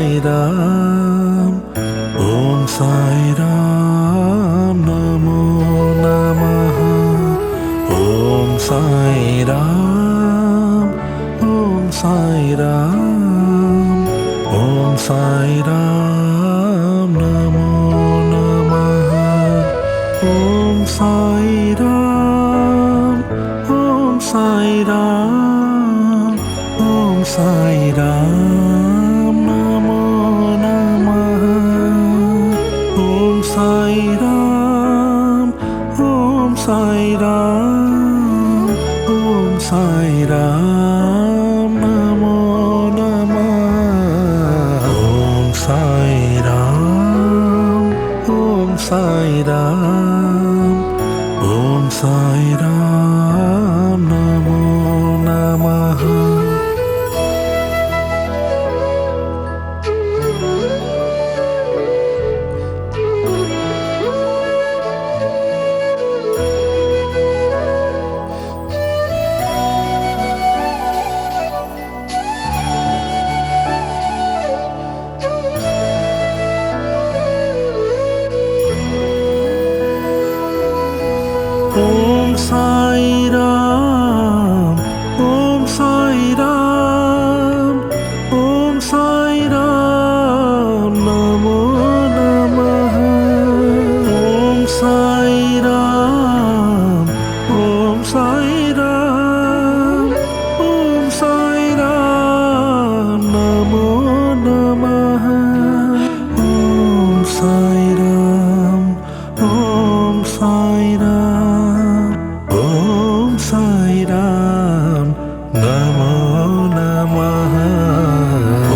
साई राम, ओम साई राम, नमो नमः। ओम साई राम, ओम साई राम, ओम साई राम, नमो नमः। ओम साई राम, ओम साई राम, ओम साई राम, नमो नमः। ओम साई राम, ओम साई राम, ओम साई राम, नमो नमः। ओम साई राम, ओम साई राम, ओम साई राम, नमो नमः। ओम साई राम, ओम साई राम, ओम साई राम, नमो नमः। ओम साई राम, ओम साई राम, ओम साई राम, नमो नमः। ओम साई राम, ओम साई राम, ओम साई राम, नमो नमः।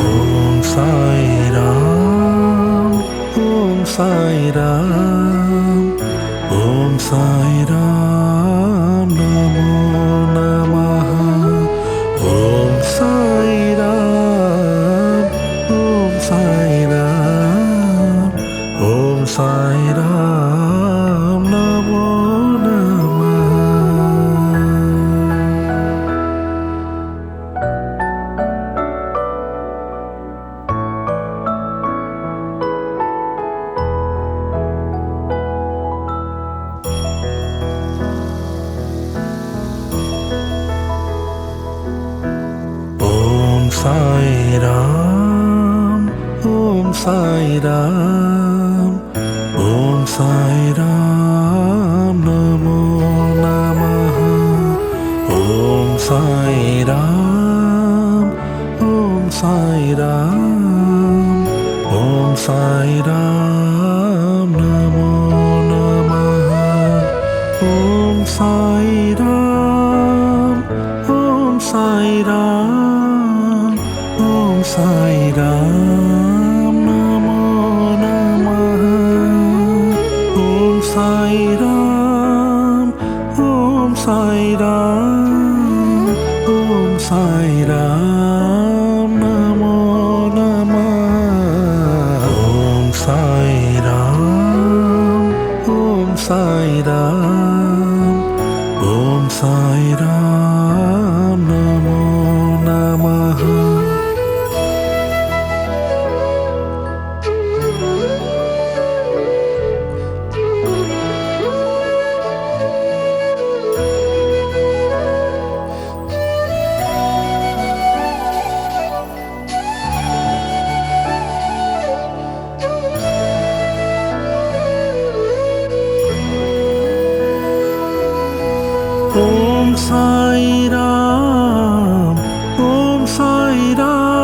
ओम साई राम, ओम साई राम, ओम साई राम, नमो नमः। ओम साई राम, ओम साई राम, ओम साई राम, नमो नमः। ओम साई राम, ओम साई राम, ओम साई राम, नमो नमः। ओम साई राम, ओम साई राम, ओम साई राम, नमो नमः। ओम साई राम, ओम साई राम, ओम साई राम, नमो नमः। ओम साई राम, ओम साई राम, ओम साई राम, नमो नमः। ओम साई राम, ओम साई राम, ओम साई राम, नमो नमः। ओम साई राम, ओम साई राम,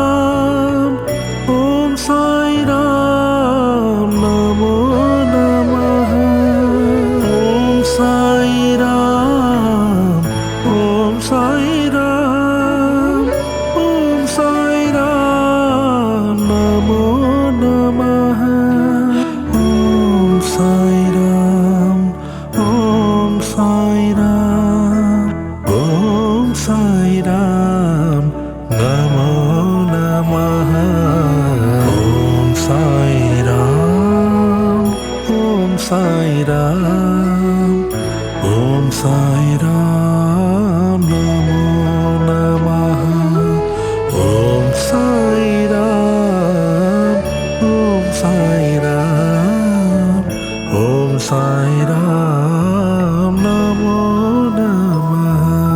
ओम साई राम, नमो नमः। ओम साई राम, ओम साई राम, ओम साई राम, नमो नमः। ओम साई राम, ओम साई राम, ओम साई राम, नमो नमः। ओम साई राम, ओम साई राम, ओम साई राम, नमो नमः। ओम Sai Ram, Sai Ram, Namo Namah.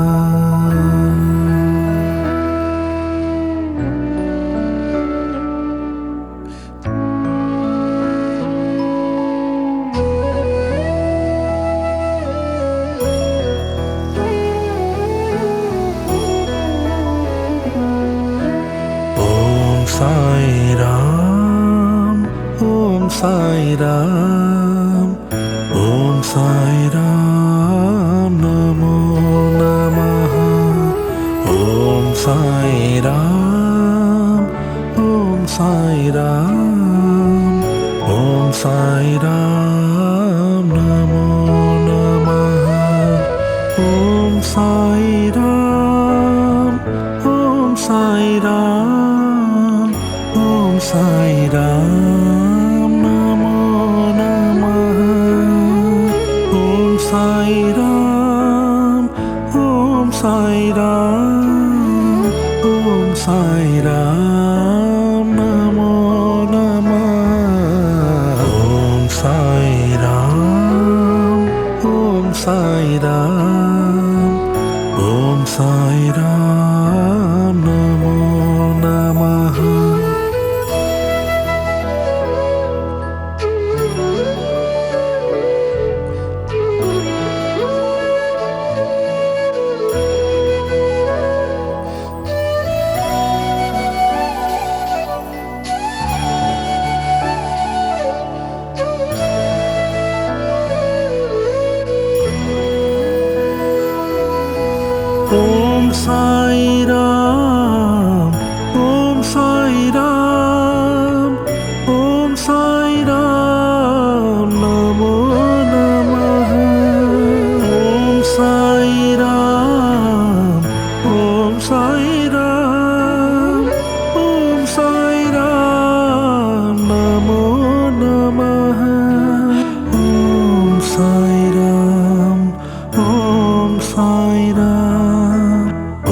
Om Sai Ram, Om Sai Ram, Om Sai Ram, Namo Namah. Om Sai Ram, Om Sai Ram, Om Sai Ram, Namo Namah. Om Sai Ram, Om Sai Ram, Om Sai Ram, Namo Namah. Om Sai Ram, Om Sai Ram, Om Sai Ram, Namo Namah. Om Sai Ram, Om Sai Ram, Om Sai Ram, Namo Namah. Om Sai Ram, Om Sai Ram, Om Sai Ram, Namo Namah. Om Sai Ram, Om Sai Ram, Om Sai Ram, Namo Namah. Om Sai Ram, Om Sai Ram,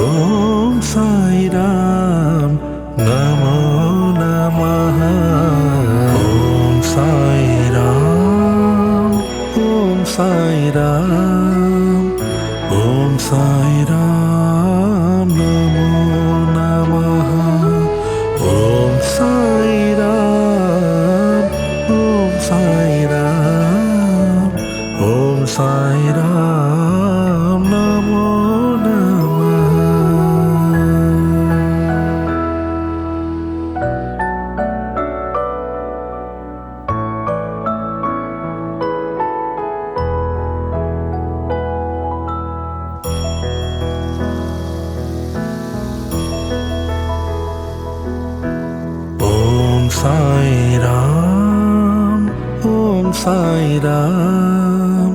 Om Sai Ram, Namo Namah. Om Sai Ram, Om Sai Ram, Om Sai Ram, Namo Namah. Om Sai Ram, Om Sai Ram, Om Sai Ram, Namo Namah. Om Sai Ram, Om Sai Ram, Om Sai Ram, Namo Namah. Om Sai Ram, Om Sai Ram,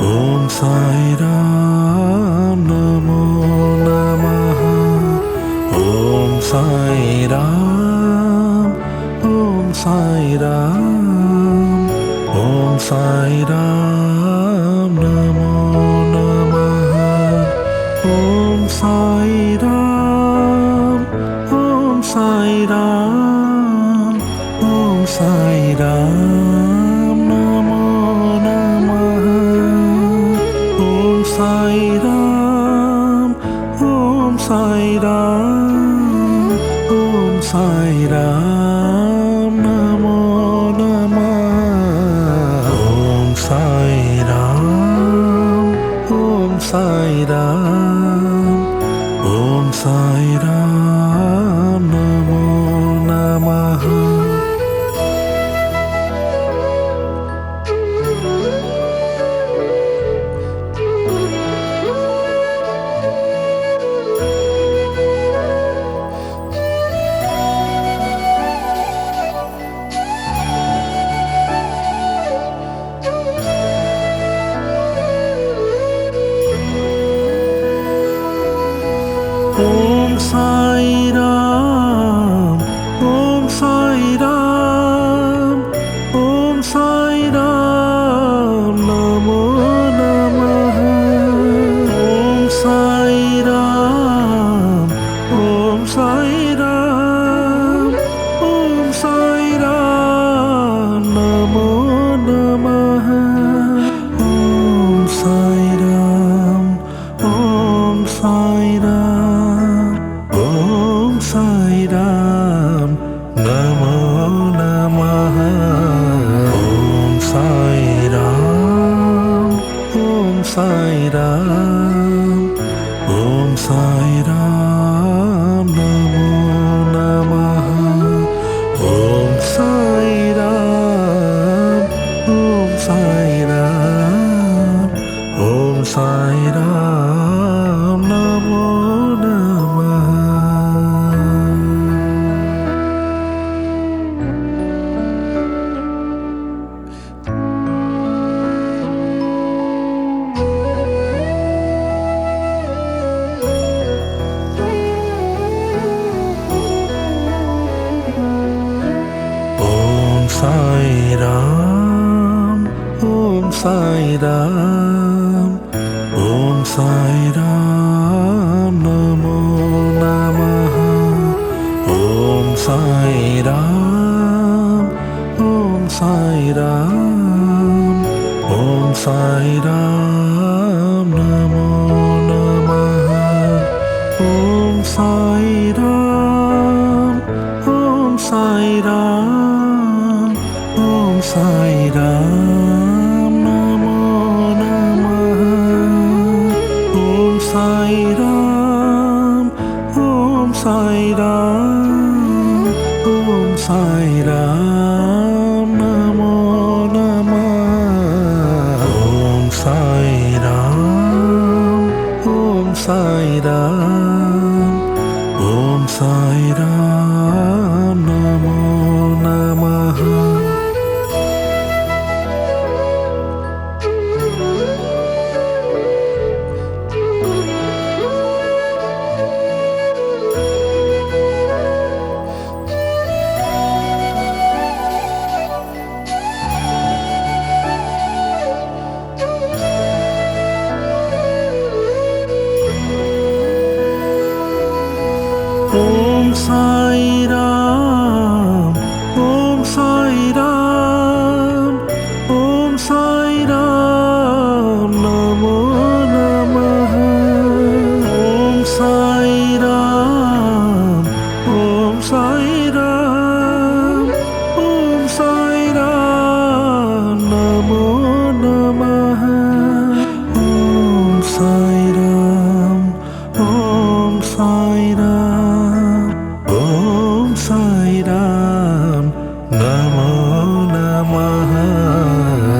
Om Sai Ram, Namo Namah. Om Sai Ram, Om Sai Ram, Om Sai Ram, Namo Namah. Om Sai Ram, Om Sai Ram, Om Sai Ram, Namo Namah. Om Sai Ram, Om Sai Ram, Om Sai Ram, Namo Namah. Om Sai Ram, Om Sai Ram, Om Sai Ram, Namo Namah. Om Sai Ram, Om Sai Ram, Om Sai Ram, Namo Namah. Sai Ram, Om Sai Ram, Namo Namaha. Om Sai Ram, Om Sai Ram, Om Sai Ram, Namo Namaha. Om Sai Ram, Om Sai Ram, Om Sai Ram, Namo Namaha. Om Sai Ram, Om Sai Ram, Om Sai Ram, Namo Namaha. Om Sai Ram, Om Sai Ram, Om Sai Ram, Namo Namaha. Om Sai Ram, Om Sai Ram, Om Sai Ram, Namo Namaha. Om Sai Ram, Om Sai Ram, Om Sai Ram, Namo Namaha. Om Sai Ram, Om Sai Ram, Om Sai Ram, Namo Namaha. Om Sai Ram, Om Sai Ram, Om Sai Ram, Namo Namaha. Om Sai Ram, Om Sai Ram, Om Sai Ram, Namo Namaha.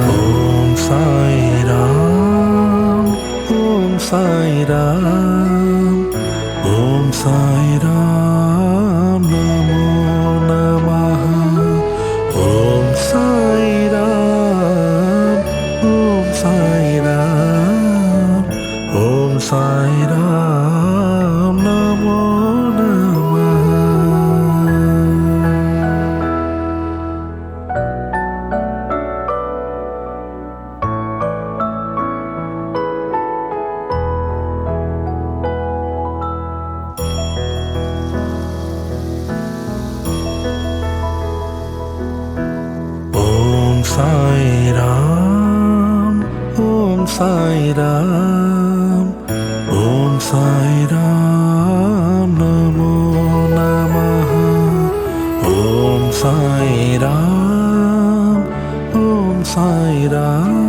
Om Sai Ram, Om Sai Ram, Om Sai Ram, Namo Namaha. Om Sai Ram, Om Sai Ram, Om Sai Ram, Namo Namaha. Om Sai Ram, Om Sai Ram, Om Sai Ram, Namo Namaha. Om Sai Ram, Om Sai Ram,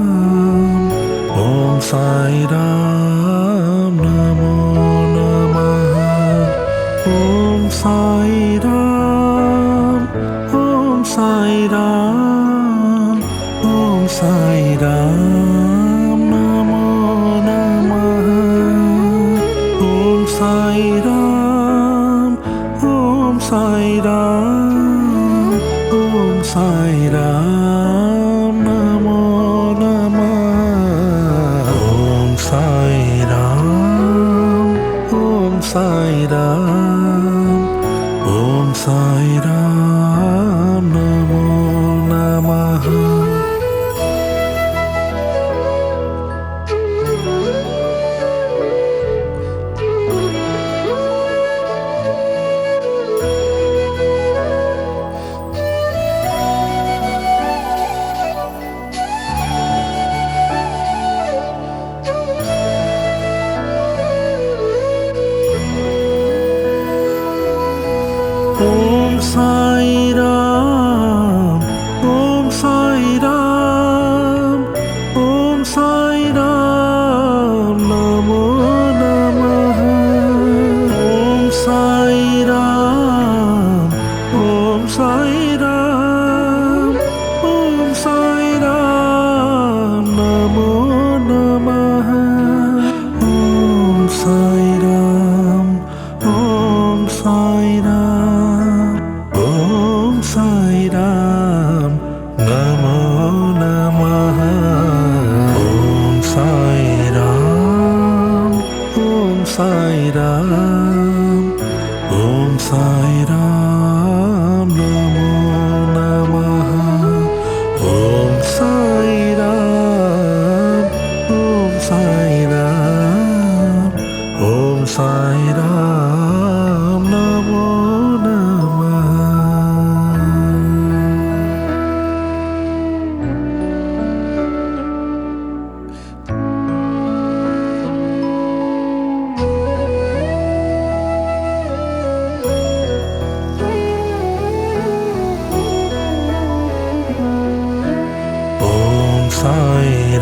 Om Sai Ram, Namo Namaha. Om Sai Ram, Om Sai Ram, Om Sai Ram, Namo Namaha. Om Sai Ram, Om Sai Ram, Om Sai Ram, Namo Namaha. Om Sai Ram, Om Sai Ram, Om Sai Ram, Namo Namaha.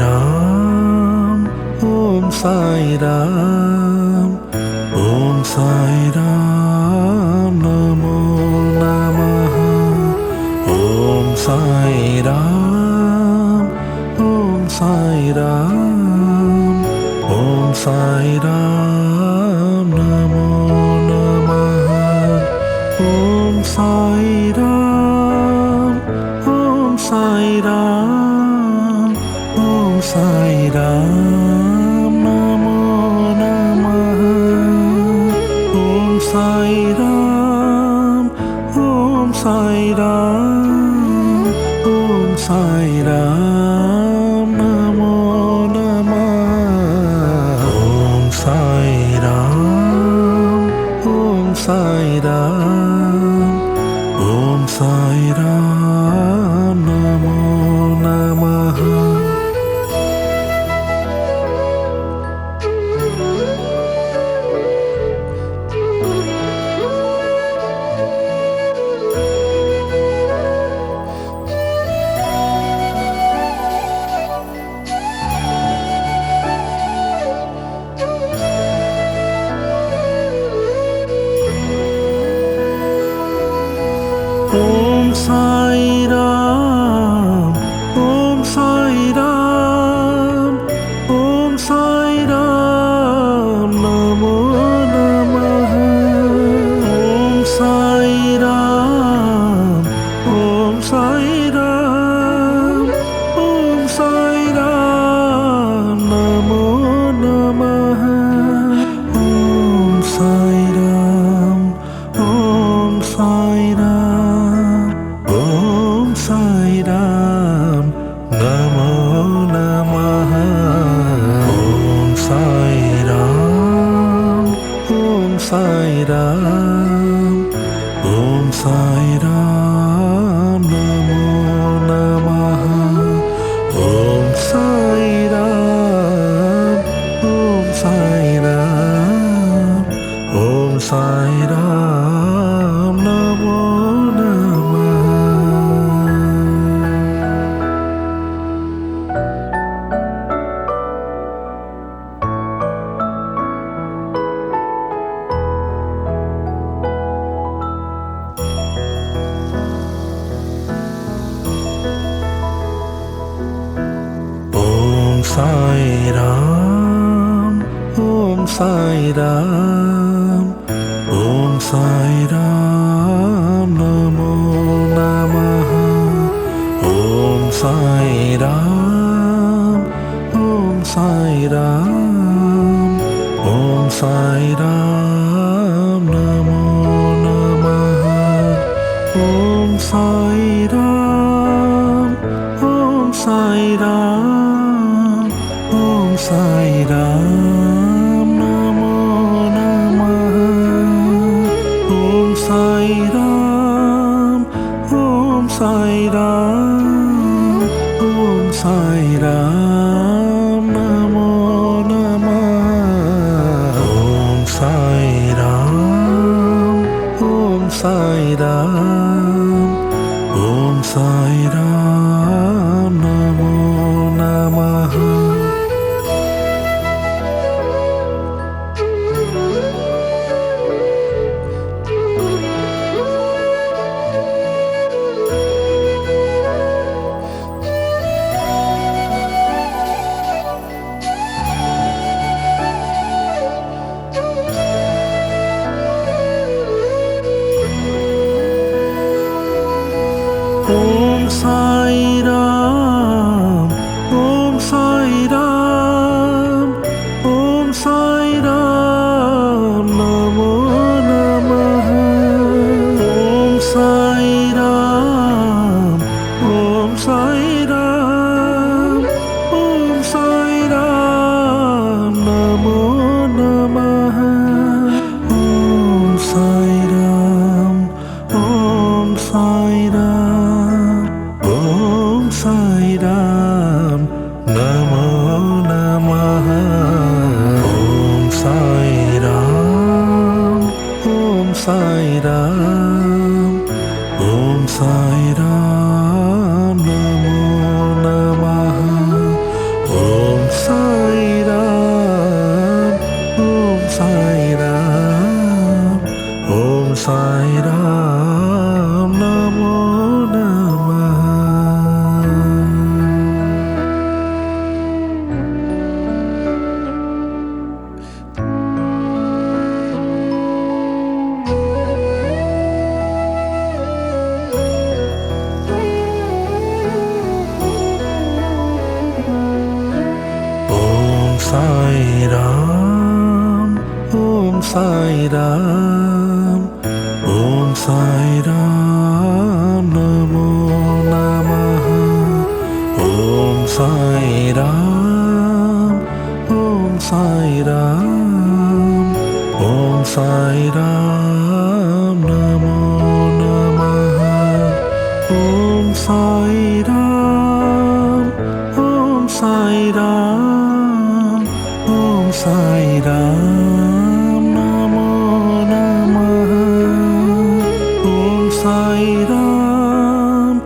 Ram ओम साई राम ओम साई राम नमो नमः ओम साई राम ओम साई राम ओम साई राम नमो नमः ओम साई राम ओम साई राम ओम साई राम नमो नमः ओम साई राम ओम साई राम ओम साई राम नमो नमः ओम साई राम ओम साई राम ओम साई राम नमो नमः ओम साई राम ओम साई राम ओम साई राम नमो नमः ओम साई राम ओम साई राम ओम साई राम नमो नमः ओम साई राम ओम साई राम ओम साई राम नमो नमः ओम साई राम ओम साई राम ओम साई राम नमो नमः ओम साई राम ओम साई राम ओम साई राम नमो नमः ओम साई राम ओम साई राम ओम साई राम नमो नमः ओम साई राम ओम साई राम ओम साई राम नमो नमः ओम साई राम ओम साई राम ओम साई राम नमो नमः ओम साई राम ओम साई राम ओम साई राम नमो नमः ओम साई राम ओम साई राम ओम साई राम नमो नमः ओम साई राम ओम साई राम ओम साई राम नमो नमः ओम साई राम ओम साई राम ओम साई राम नमो नमः ओम साई राम ओम साई राम ओम साई राम नमो नमः ओम साई राम ओम साई राम ओम साई राम नमो नमः Sai Ram, Om Sai Ram, Om Sai Ram, Namo Namaha. Om Sai Ram, Om Sai Ram, Om Sai Ram, Namo Namaha. Om Sai Ram, Om Sai Ram, Om Sai Ram, Namo Namaha. Om Sai Ram,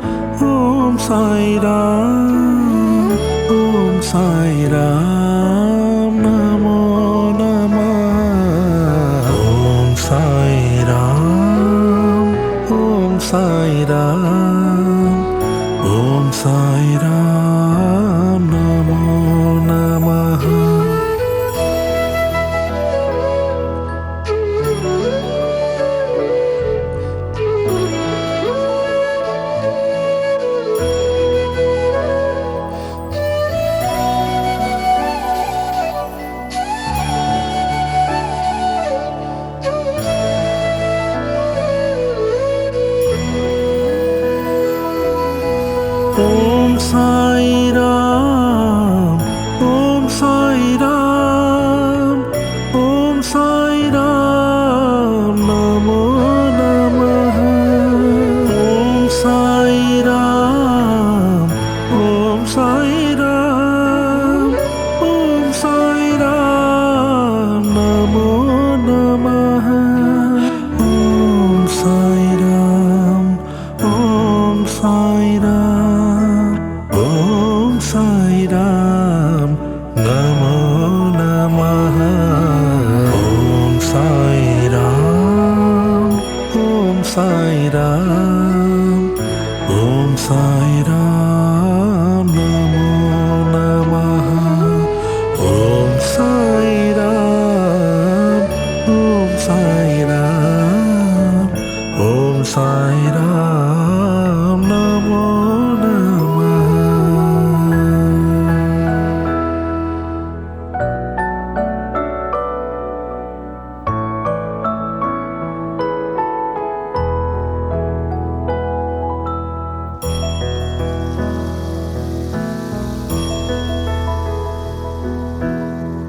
Om Sai Ram, Om Sai Ram, Namo Namaha. Om Sai Ram, Om Sai Ram, Om Sai Ram, Namo Namaha. Om Sai Ram, Om Sai Ram, Om Sai Ram, Namo Namaha. Om Sai Ram, Om Sai Ram, Om Sai Ram, Namo Namaha. Om Sai Ram, Om Sai Ram, Om Sai Ram, Namo Namaha. Om Sai Ram, Om Sai Ram, Om Sai Ram, Namo Namaha. Om Sai Ram, Om Sai Ram, Om Sai Ram, Namo Namaha.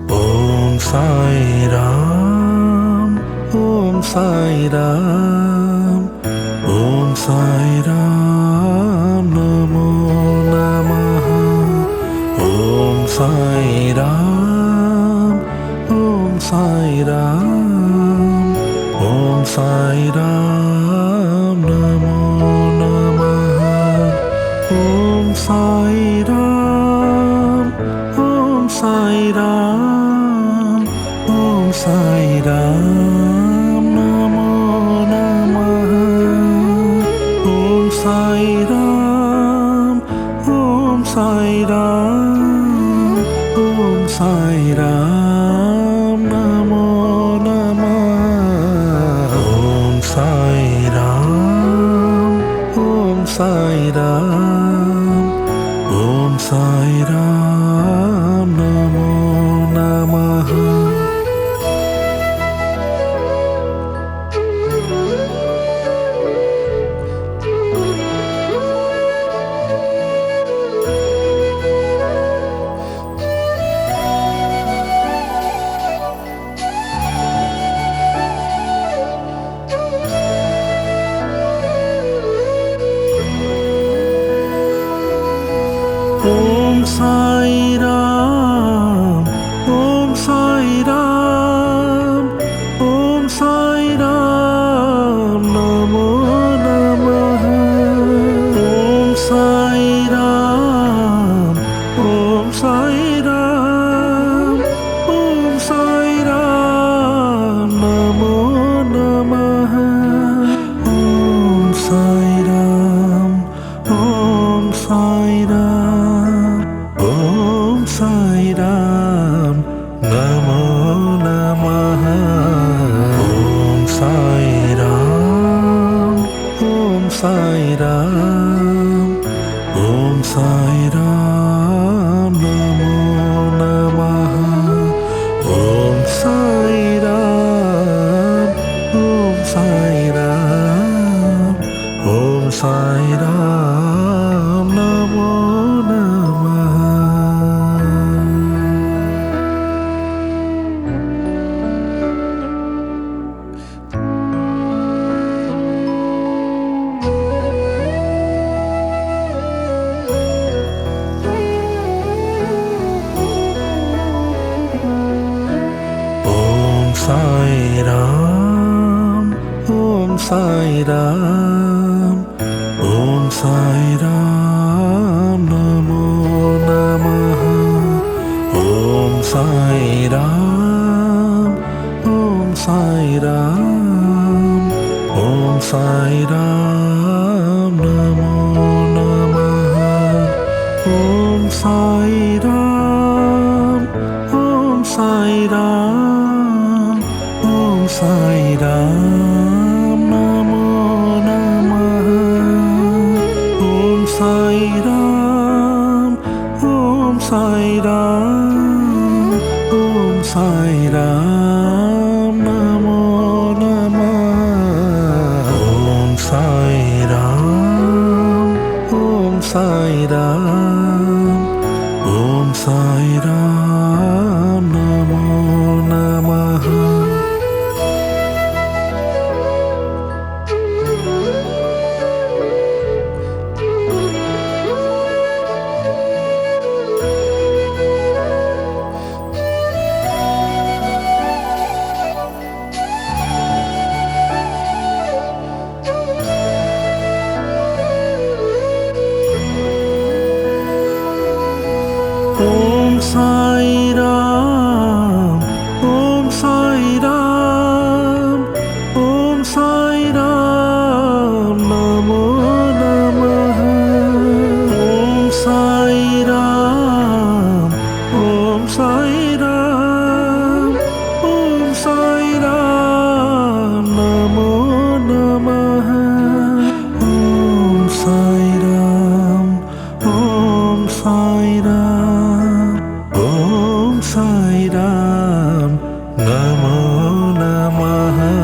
Om Sai Ram, Om Sai Ram, Om Sai Ram, Namo Namaha. Om Sai Ram, Om Sai Ram, Om Sai Ram, Namo Namaha. Om Sai Ram, Om Sai Ram, Om Sai Ram, Namo Namaha. Om Sai Ram, Om Sai Ram, Om Sai Ram, Namo Namaha. Om Sai Ram, Om Sai Ram, Om Sai Ram, Namo Namaha. Om Sai Ram, Sai Ram, Om Sai Ram, Namo Namaha. Om Sai Ram, Om Sai Ram, Om Sai Ram, Namo Namaha. Om Sai Ram, Om Sai Ram, Om Sai Ram, Namo Namaha. Om Sai Ram, Om Sai Ram, Om Sai Ram, Namo Namaha. Om Sai Ram, Om Sai Ram, Om Sai Ram, Namo Namaha. Om Sai Ram, Om Sai Ram, Om Sai Ram, Namo Namaha. Om Sai Ram, Om Sai Ram, Om Sai Ram, Namo Namaha. Om Sai Ram, Om Sai Ram, Om Sai Ram, Namo Namaha.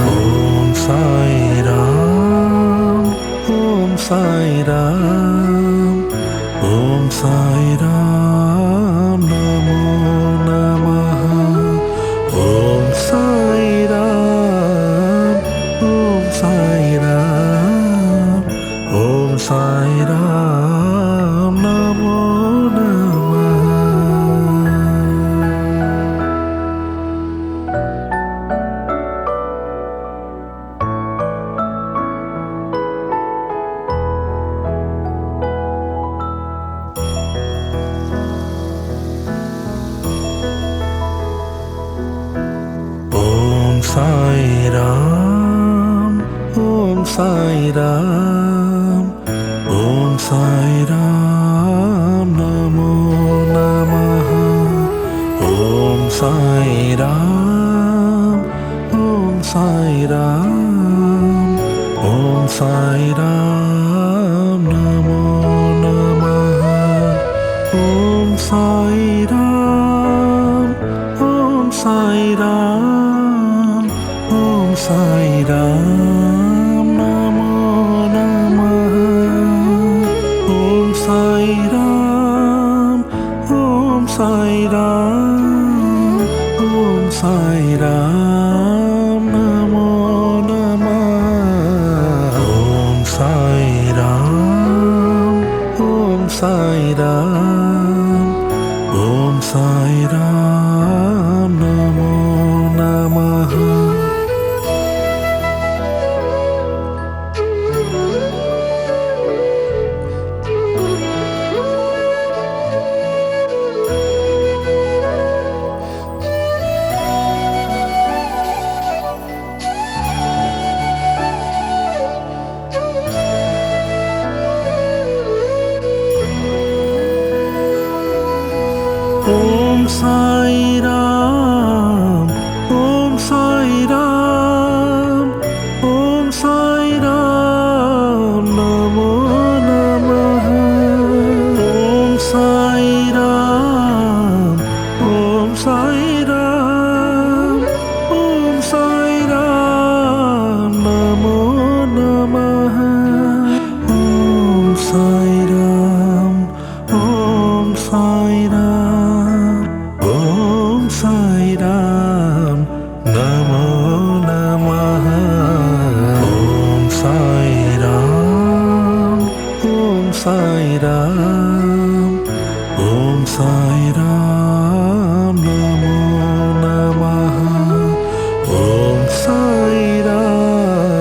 Om Sai Ram, Om Sai Ram, Om Sai Ram, Namo Namaha. Om Sai Ram, Om Sai Ram, Om Sai Ram, Namo Namaha. Om Sai Ram, Om Sai Ram, Om Sai Ram, Namo Namaha. Om Sai Ram, Om Sai Ram, Om Sai Ram, Namo Namaha. Om Sai Ram, Om Sai Ram, Om Sai Ram, Namo Namaha. Om Sai Ram, Om Sai Ram, Om Sai Ram, Namo Namaha. Om Sai Ram, Om Sai Ram, Om Sai Ram, Namo Namaha. Om Sai Ram, Om Sai Ram, Om Sai Ram, Namo Namaha. Om Sai Ram, Om Sai Ram, Om Sai Ram, Namo Namaha. Om Sai Ram, Om Sai Ram, Om Sai Ram, Namo Namaha. Om Sai Ram, Om Sai Ram, Om Sai Ram, Namo Namaha. Om Sai Ram.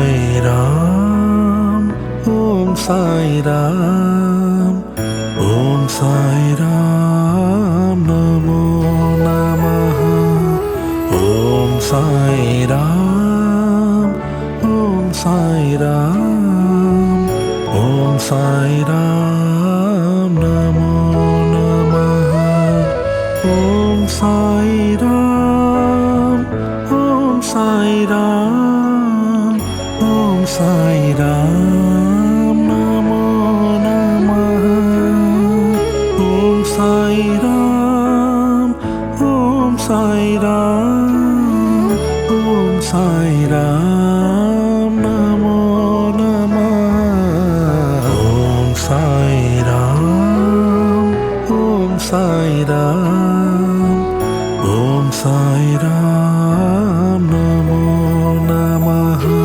Sai Ram, Om Sai Ram, Om Sai Ram, Namo Namaha. Om Sai Ram, Om Sai Ram, Om Sai Ram, Namo Namaha. Om Sai Ram, Om Sai Ram, Om Sai Ram, Namo Namaha. Om Sai Ram, Om Sai Ram, Om Sai Ram, Namo Namaha. Om Sai Ram, Om Sai Ram, Om Sai Ram, Namo Namaha.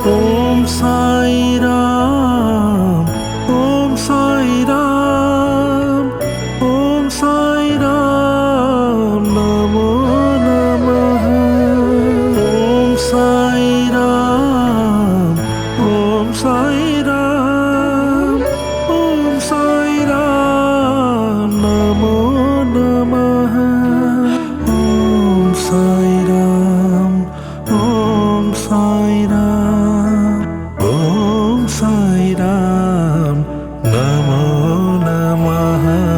Om Sai Ram, Om Sai Ram, Om Sai Ram, Namo Namaha. Om Sai Ram, Om Sai Ram, Om Sai Ram, Namo Namaha. Om Sai Ram, Om Sai Ram, Om Sai Ram, Namo Namaha.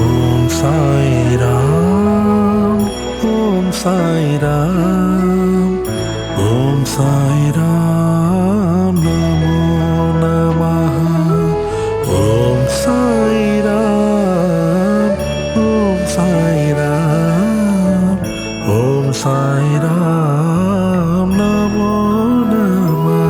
Om Sai Ram, Om Sai Ram, Om Sai Ram, Namo Namaha. Om Sai Ram, Om Sai Ram, Om Sai Ram, Namo Namaha. Om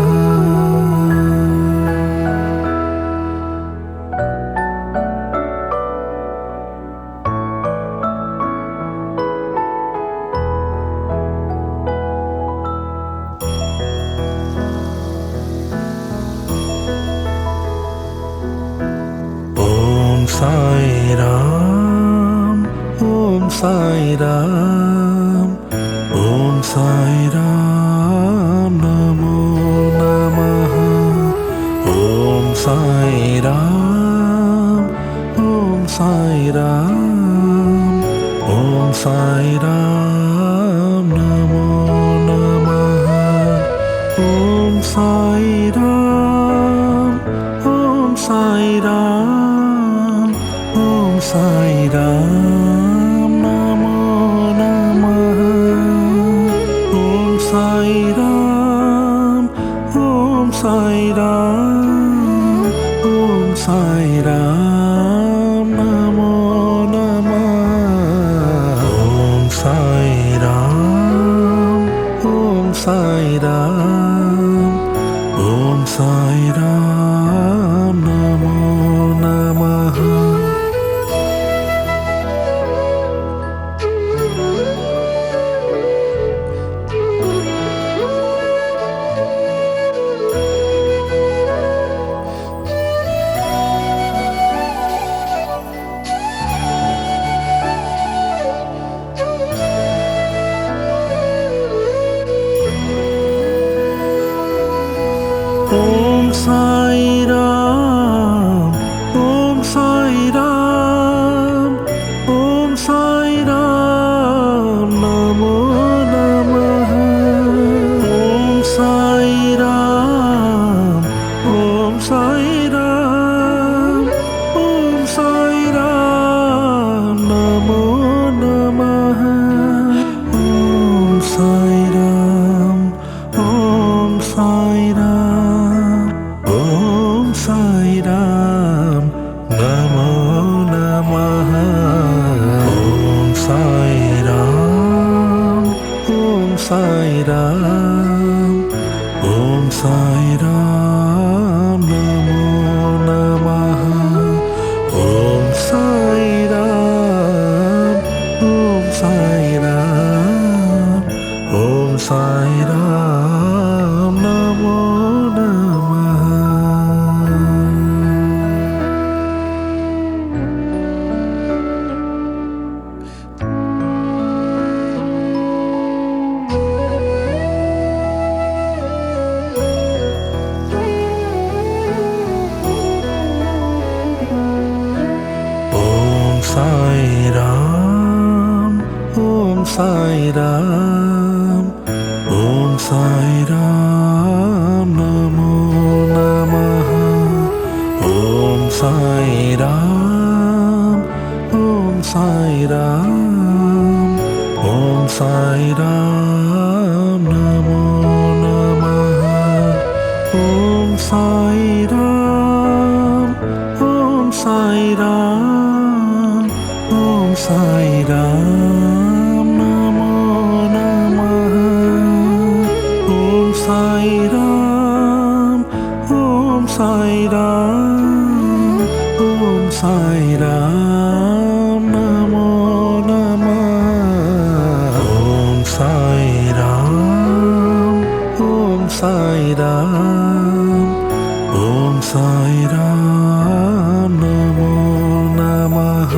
Sai Ram, Om Sai Ram, Om Sai Ram, Namo Namaha. Om Sai Ram, Om Sai Ram, Om Sai Ram, Namo Namaha. Om Sai Ram, Om Sai Ram, Om Sai Ram, Namo Namaha. Om Sai Ram, Om Sai Ram, Om Sai Ram, Namo Namaha. Om Sai Ram, Om Sai Ram, Om Sai Ram, Namo Namaha. Om Sai Ram, Om Sai Ram, Om Sai Ram, Namo Namaha. Om Sai Ram, Om Sai Ram, Om Sai Ram, Namo Namaha. Om Sai Ram, Om Sai Ram, Om Sai Ram, Namo Namaha. Om Sai Ram, Om Sai Ram, Om Sai Ram, Namo Namaha. Ram नमो नमः। ओम साई राम, ओम साई राम, ओम साई राम नमो नमः। ओम साई राम, ओम साई राम, ओम साई राम नमो नमः। ओम साई राम, ओम साई राम, ओम साई राम नमो नमः। ओम साई राम, ओम साई राम, ओम साई राम नमो नमः। ओम साई राम, ओम साई राम, ओम साई राम नमो नमः।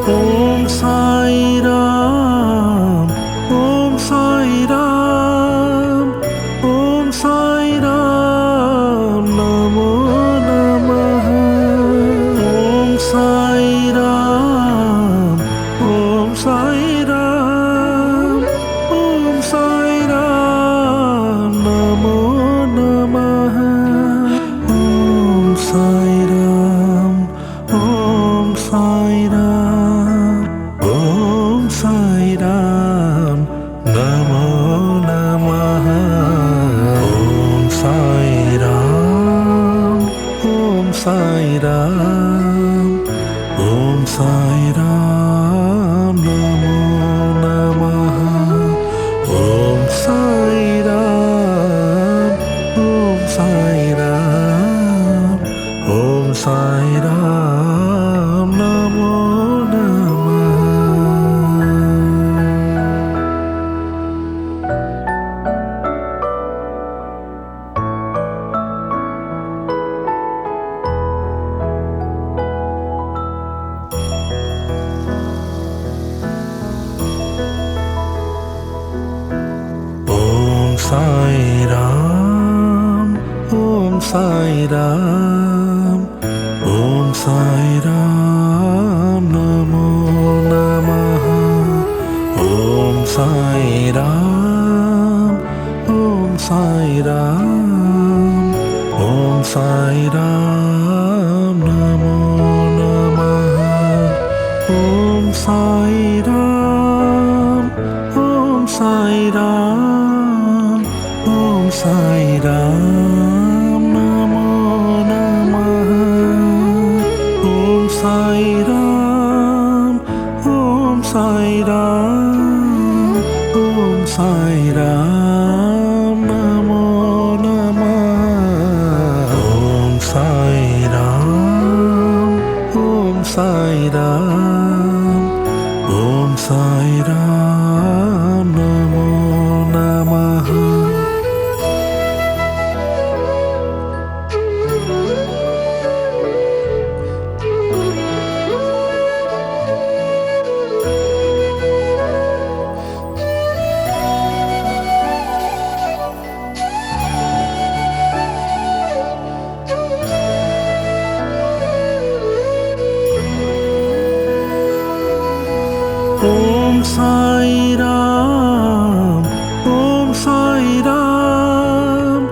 ओम साई राम, ओम साई राम, ओम साई राम नमो नमः। ओम साई राम, ओम साई राम, ओम साई राम नमो नमः। ओम साई राम, ओम साई राम, ओम साई राम नमो नमः। ओम साई राम, ओम साई राम, ओम साई राम नमो नमः। ओम साई राम, ओम साई राम, ओम साई राम नमो नमः। ओम साई राम, ओम साई राम, ओम साई राम नमो नमः। ओम साई राम, ओम साई राम, ओम साई राम नमो नमः। ओम साई राम, ओम साई राम, ओम साई राम नमो नमः। ओम साई राम, ओम साई राम, ओम साई राम नमो नमः। ओम साई राम, ओम साई राम, ओम साई राम नमो नमः। ओम साई राम, ओम साई राम,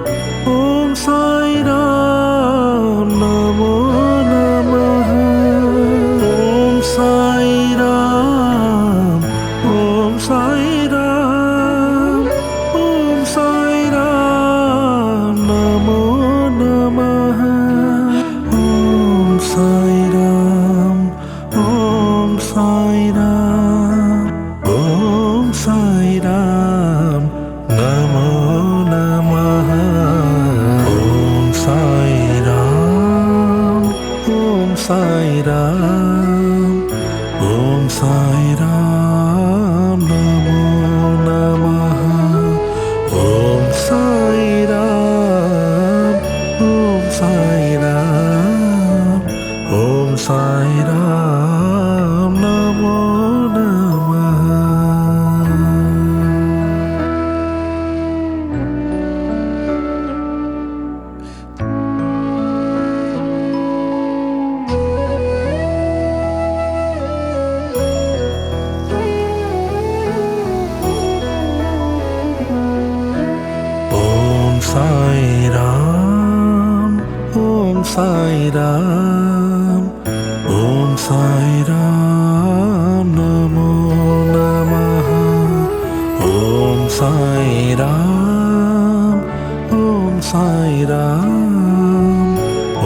ओम साई राम नमो नमः। ओम साई राम, ओम साई राम, ओम साई राम नमो नमः। Sai Ram, Om Sai Ram, Namo Namaha. Om Sai Ram, Om Sai Ram, Om Sai Ram, Namo Namaha. Om Sai Ram, Om Sai Ram, Om Sai Ram, Namo Namaha. Om Sai Ram, Om Sai Ram,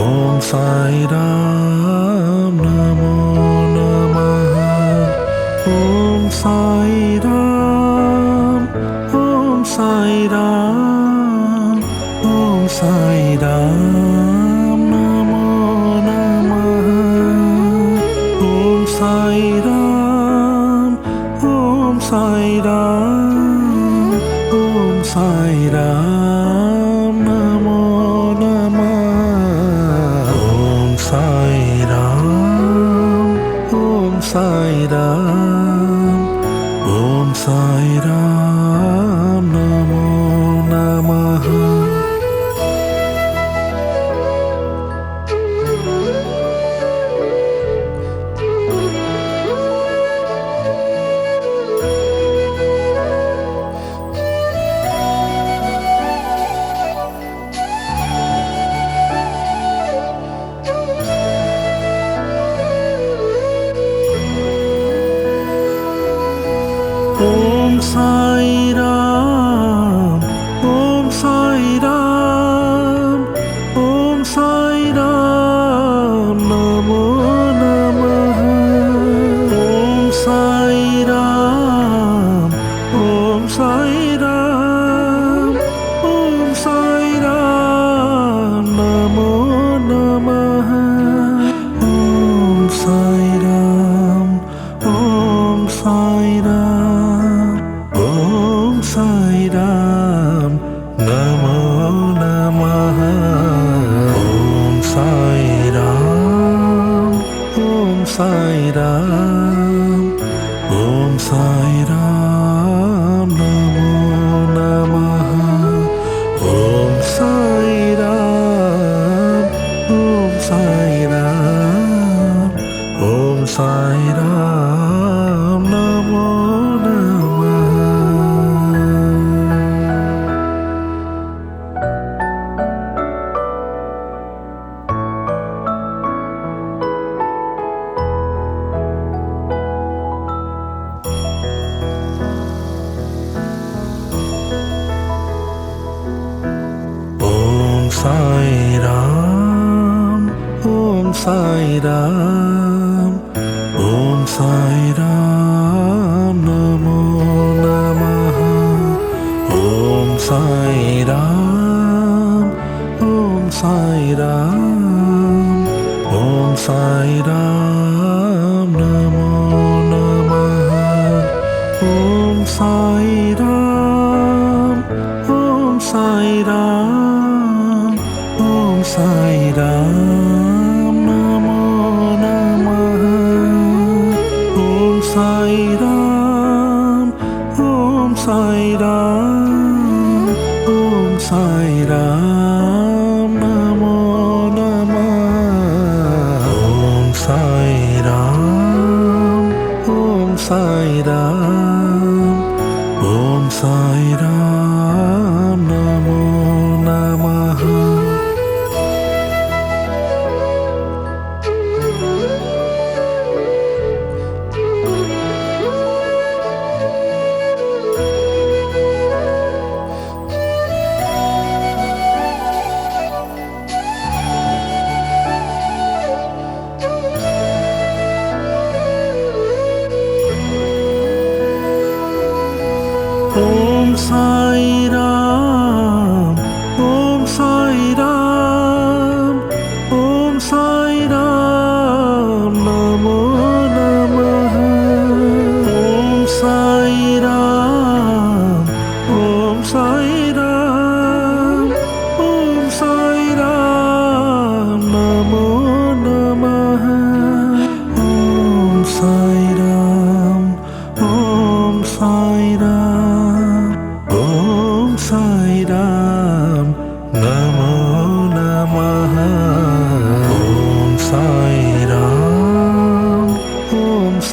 Om Sai Ram, Namo Namaha. Om Sai Ram, Om Sai Ram, Om Sai Ram, Namo Namaha. Om Sai Ram, Om Sai Ram, Om Sai Ram, Namo Namaha. Om Sai Ram, Om Sai Ram, Om Sai Ram, Namo Namaha. Om Sai Ram, Om Sai Ram, Om Sai Ram, Namo Namaha. Om Sai Ram, Om Sai Ram, Om Sai Ram, Namo Namaha. Om Sai Ram, Om Sai Ram, Om Sai Ram, Namo Namaha. Om Sai Ram, Om Sai Ram, Om Sai Ram, Namo Namaha. Om Sai Ram, Om Sai Ram, Om Sai Ram, Namo Namaha. Om Sai Ram, Om Sai Ram, Om Sai Ram, Namo Namaha. Om Sai Ram, Om Sai Ram, Om Sai Ram, Namo Namaha. Om Sai Ram, Om Sai Ram, Om Sai Ram, Namo Namaha. Om Sai Ram, Om Sai Ram, Om Sai Ram, Namo Namaha. Om Sai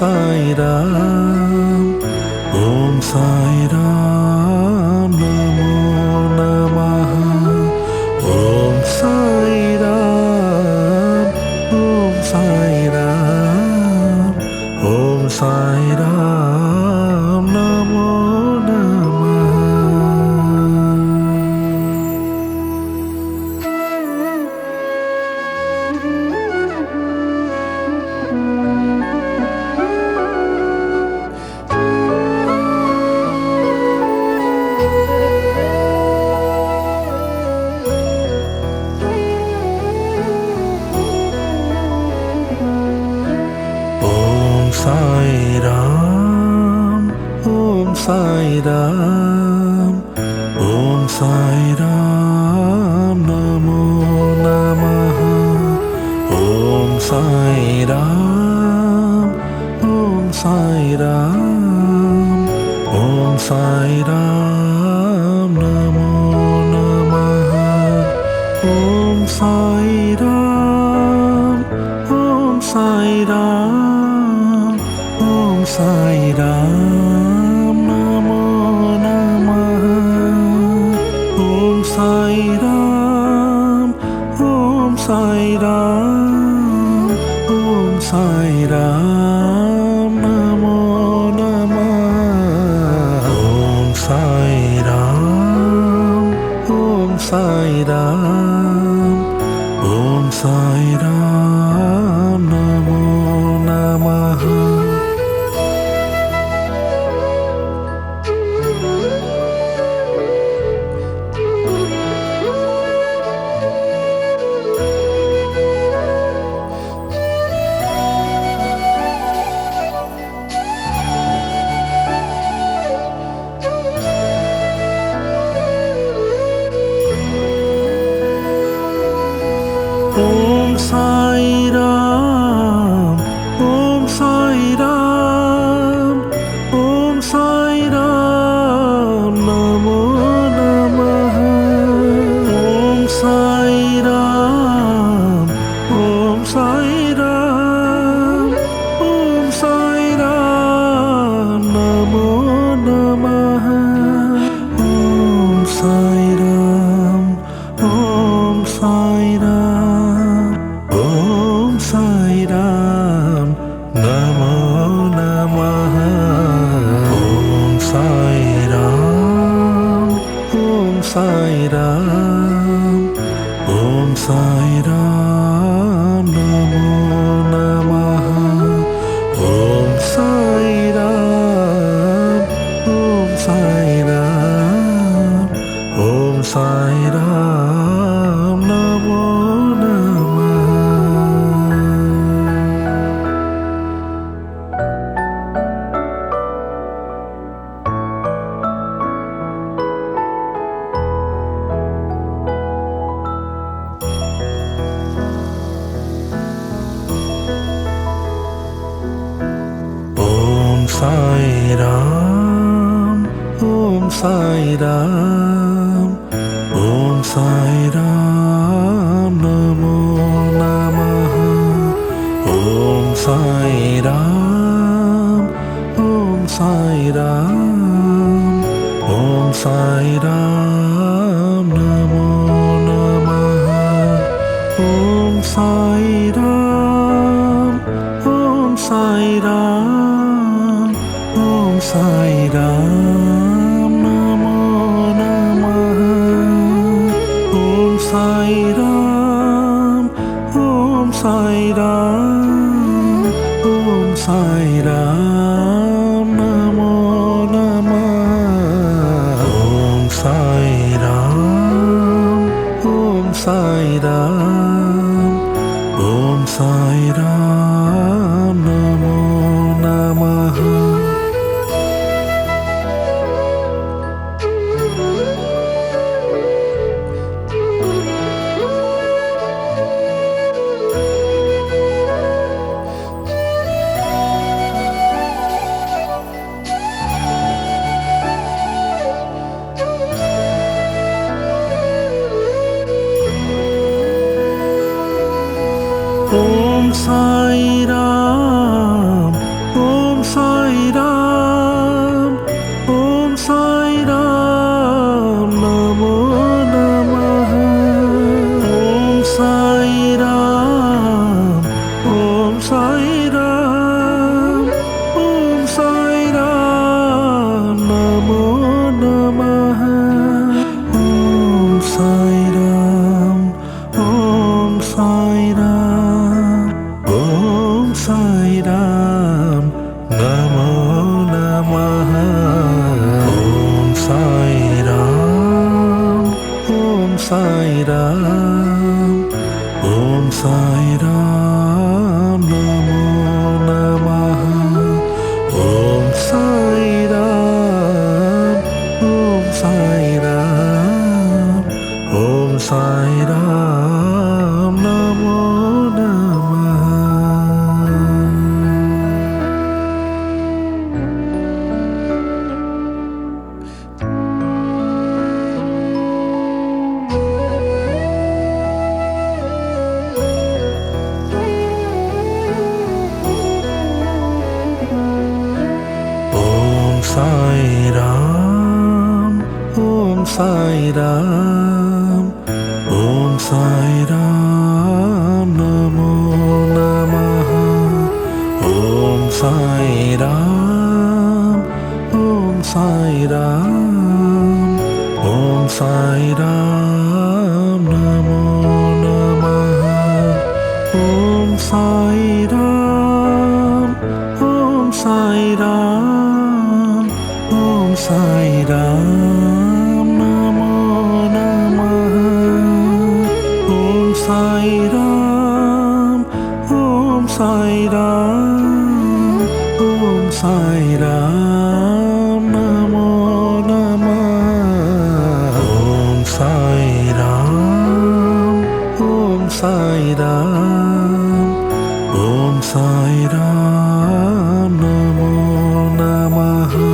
Sai Ram, Om Sai Ram, Namo Namaha. Om Sai Ram, Om Sai Ram, Om Sai Ram, Namo Namaha. Om Sai Ram, Om Sai Ram, Om Sai Ram, Namo Namaha. Om Sai Ram, Om Sai Ram, Om Sai Ram, Namo Namaha. Om Sai Ram, Om Sai Ram, Om Sai Ram, Namo Namaha. Om Sai Ram, Om Sai Ram, Om Sai Ram, Namo Namaha. Om Sai Ram, Om Sai Ram, Om Sai Ram, Namo Namaha. Om Sai Ram, Om Sai Ram, Om Sai Ram, Namo Namaha. Om Sai Ram, Om Sai Ram, Om Sai Ram, Namo Namaha. Om Sai Ram, Om Sai Ram, Om Sai Ram, Namo Namaha. Om Sai Ram, Om Sai Ram, Om Sai Ram, Namo Namaha. Om Sai Ram, Om Sai Ram, Om Sai Ram, Namo Namaha. Om Sai Ram, Om Sai Ram, Om Sai Ram, Namo Namaha. Om Sai Ram, Om Sai Ram, Om Sai Ram, Namo Namaha. Om Sai Ram, Om Sai Ram, Om Sai Ram, Namo Namaha. Om Sai Ram, Om Sai Ram, Om Sai Ram, Namo Namaha. Om Sai Ram, Om Sai Ram, Om Sai Ram, Namo Namaha. Om Sai Ram, Ram, Om Sai Ram, Namo Namaha. Om Sai Ram, Om Sai Ram, Om Sai Ram, Namo Namaha. Om Sai Ram, Om Sai Ram, Om Sai Ram, Namo Namaha. Om Sai Ram, Om Sai Ram, Om Sai Ram, Namo Namaha. Om Sai Ram, Om Sai Ram, Om Sai Ram, Namo Namaha.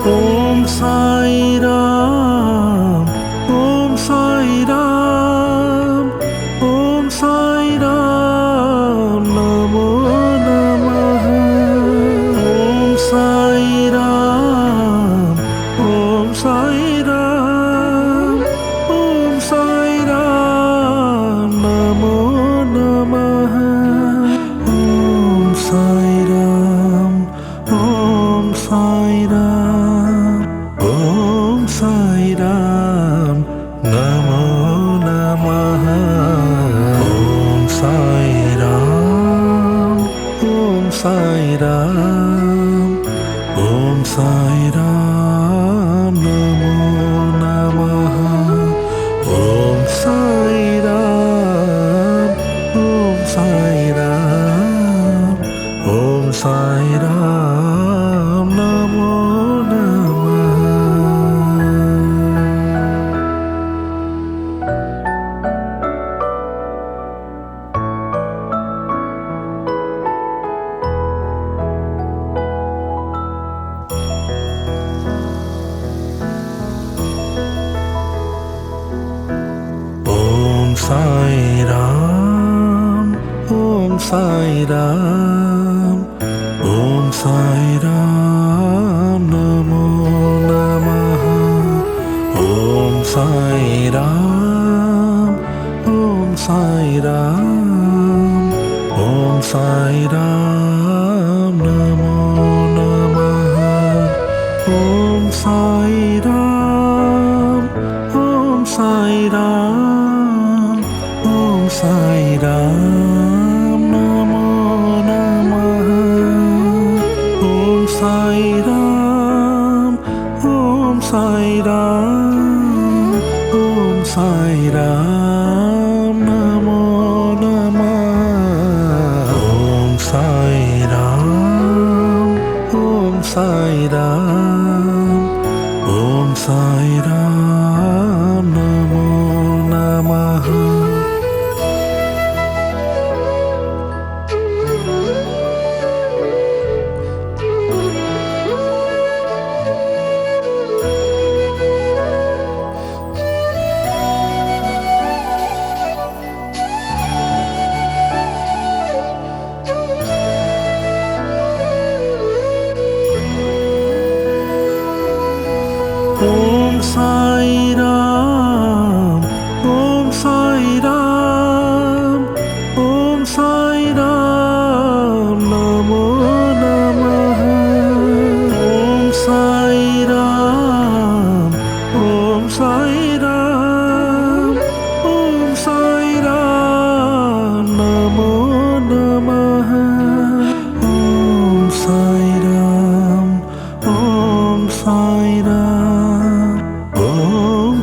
Om Sai Ram, Om Sai Ram, Om Sai Ram, Namo Namaha. Om Sai Ram, Om Sai Ram, Om Sai Ram, Namo Namaha. Om Sai Ram, Om Sai Ram, Om Sai Ram, Namo Namaha. Om Sai Ram, Om Sai Ram, Om Sai Ram, Namo Namaha. Om Sai Ram, Om Sai Ram, Om Sai Ram, Namo Namaha. Om Sai Ram, Om Sai Ram, Om Sai Ram, Namo Namaha. Om Sai Ram, Om Sai Ram, Om Sai Ram, Namo Namaha. Om Sai Ram, Om Sai Ram, Om Sai Ram, Namo Namaha. Om Sai Ram, Om Sai Ram, Om Sai Ram, Namo Namaha. Om Sai Ram, Om Sai Ram, Om Sai Ram, Namo Namaha. Om Sai Ram, Om Sai Ram, Om Sai Ram, Namo Namaha. Om Sai Ram, Om Sai Ram, Om Sai Ram, Namo Namaha. Om Sai Ram, Om Sai Ram, Om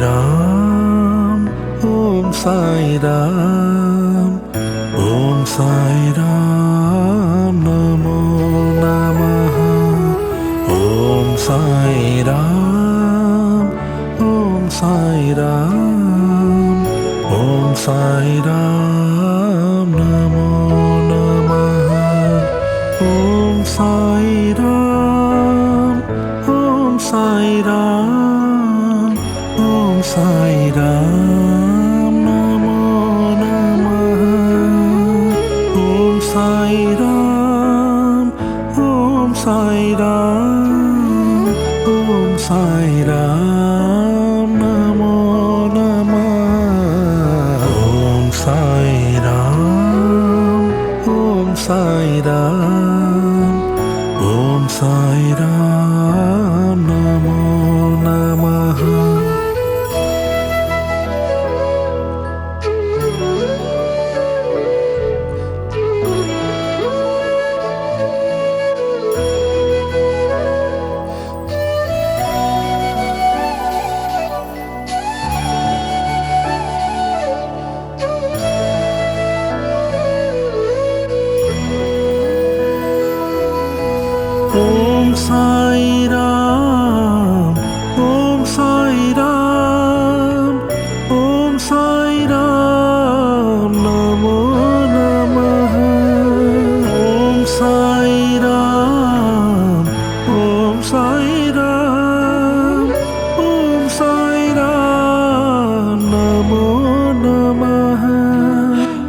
Ram, Om Sai Ram, Om Sai Ram, Namo Namaha. Om Sai Ram, Om Sai Ram, Om Sai Ram, Namo Namaha. Om Sai Ram, Om Sai Ram, Om Sai Ram, Namo Namaha. Om Sai Ram, Om Sai Ram, Om Sai Ram, Namo Namaha. Om Sai Ram, Om Sai Ram, Om Sai Ram, Namo Namaha. Om Sai Ram, Om Sai Ram, Om Sai Ram, Namo Namaha. Om Sai Ram, Om Sai Ram, Om Sai Ram, Namo Namaha.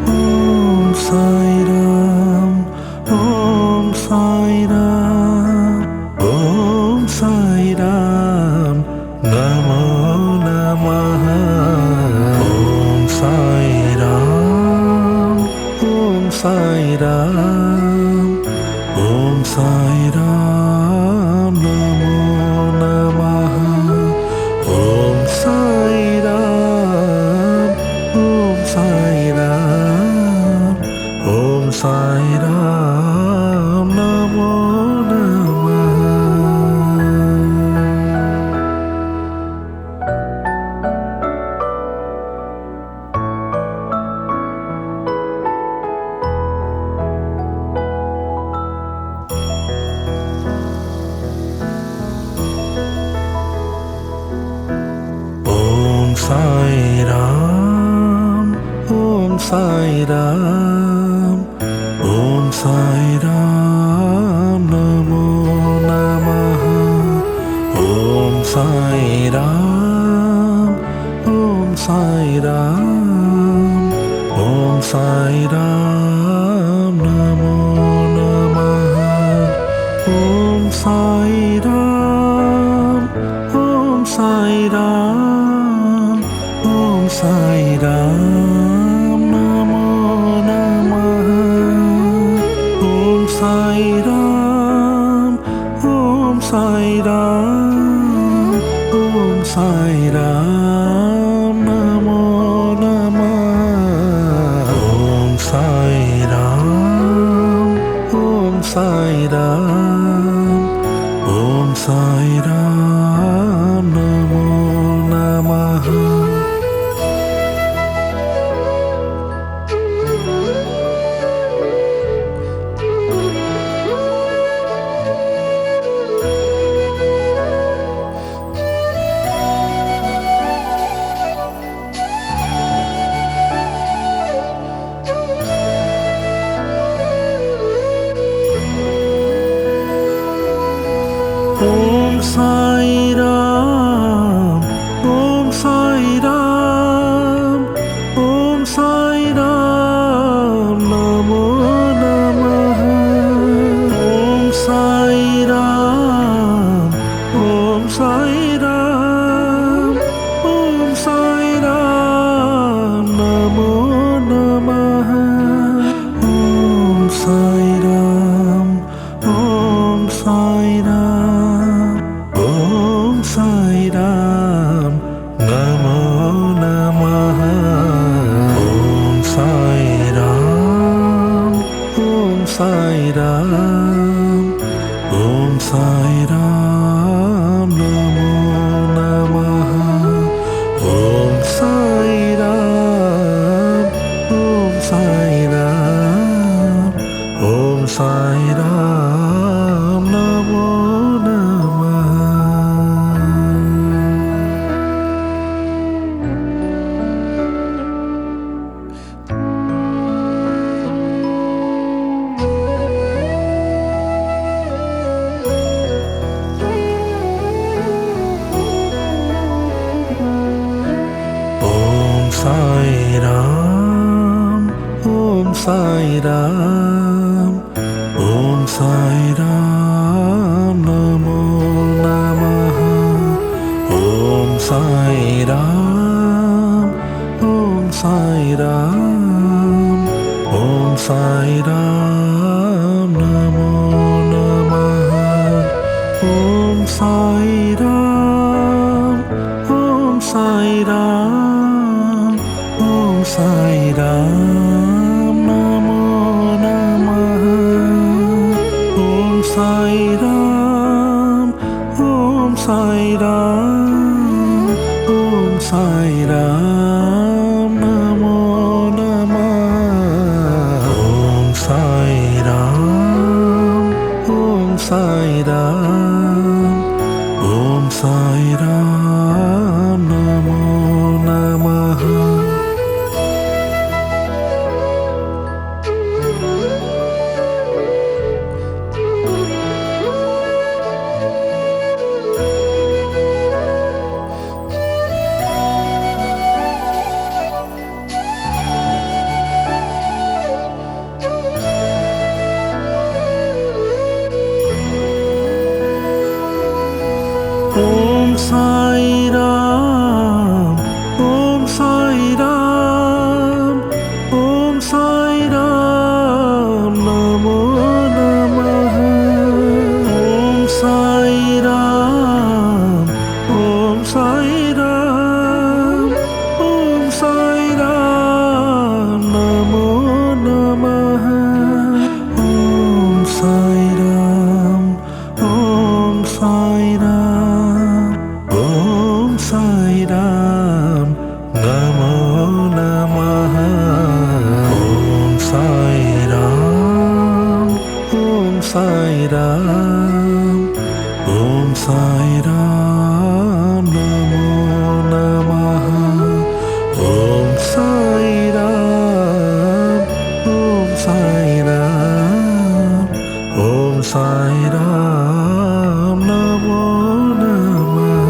Om Sai Ram, Om Sai Ram, Om Sai Ram, Namo Namaha. Om Sai Ram, Om Sai Ram, Om Sai Ram, Namo Namaha. Om Sai Ram, Om Sai Ram, Om Sai Ram, Namo Namaha. Om Sai Ram, Om Sai Ram, Om Sai Ram, Namo Namaha. Om Sai Ram, Om Sai Ram, Om Sai Ram, Namo Namaha. Om Sai Ram, Om Sai Ram, Om Sai Ram, Namo Namaha. Om Sai Ram, Om Sai Ram, Om Sai Ram, Namo Namaha. Om Sai Ram, Om Sai Ram, Om Sai Ram, Namo Namaha. Om Sai Ram, Om Sai Ram, Om Sai Ram, Namo Namaha. Om Sai Ram, Om Sai Ram, Om Sai Ram, Namo Namaha. Om Sai Ram, Om Sai Ram, Om Sai Ram, Namo Namaha. Om Sai Ram, Om Sai Ram, Om Sai Ram, Namo Namaha. Sai Ram, Namo Namah. Om Sai Ram, Om Sai Ram, Om Sai Ram, Namo Namah. Om Sai Ram, Om Sai Ram, Om Sai Ram, Namo Namah. Om Sai Ram, Om Sai Ram, Om Sai Ram, Namo Namah. Om Sai Ram, Om Sai Ram, Om Sai Ram, Namo Namah. Om Sai Ram, Om Sai Ram, Om Sai Ram, Namo Namah. Om Sai Ram, Om Sai Ram, Om Sai Ram, Namo Namah. Om Sai Ram, Om Sai Ram, Om Sai Ram, Namo Namah. Om Sai Ram, Om Sai Ram, Om Sai Ram, Namo Namah. Om Sai Ram, Om Sai Ram, Om Sai Ram, Namo Namah. Om Sai Ram, Om Sai Ram, Om Sai Ram, Namo Namah. Om Sai Ram, Om Sai Ram, Om Sai Ram, Namo Namah.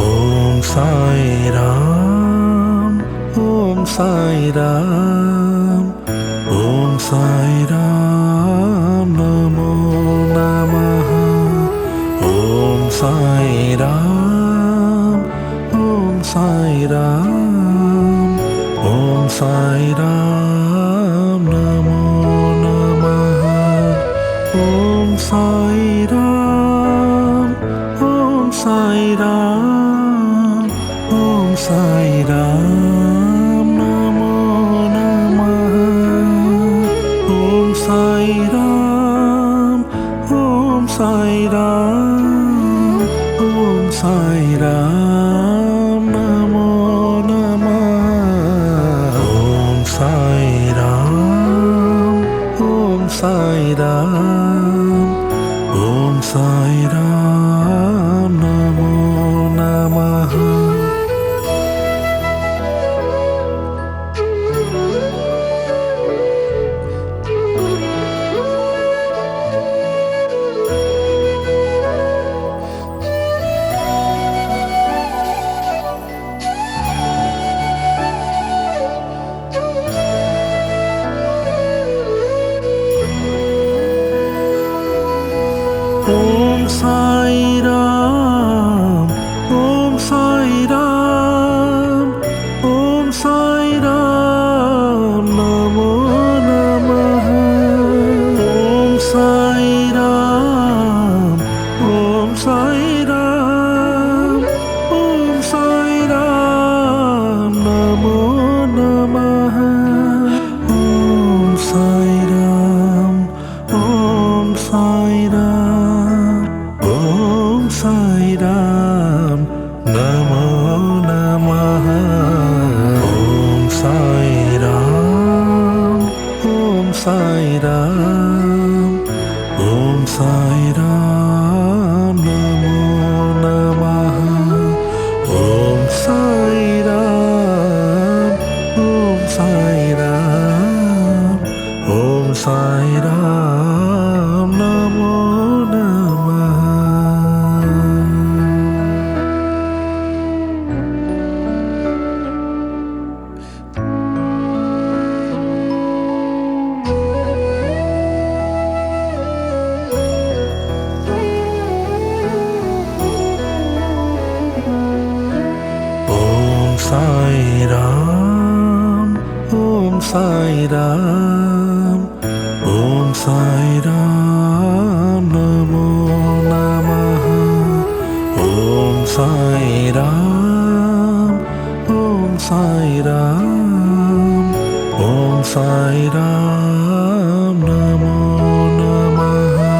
Om Sai Ram, Om Sai Ram, Om Sai Ram, Namo Namah. Om Sai Ram, Om Sai Ram, Om Sai Ram, Namo Namah. Om Sai Ram, Om Sai Ram, Om Sai Ram, Namo Namah. Om Sai Ram, Om Sai Ram, Om Sai Ram, Namo Namah. Om Sai Ram, Om Sai Ram, Om Sai Ram, Namo Namah. Om Sai Ram, Om Sai Ram, Om Sai Ram, Namo Namah. Sai Ram, Om Sai Ram, Namo Namaha. Om Sai Ram, Om Sai Ram, Om Sai Ram, Namo Namaha. Om Sai Ram, Om Sai Ram, Om Sai Ram, Namo Namaha. Om Sai Ram, Om Sai Ram, Om Sai Ram, Namo Namaha.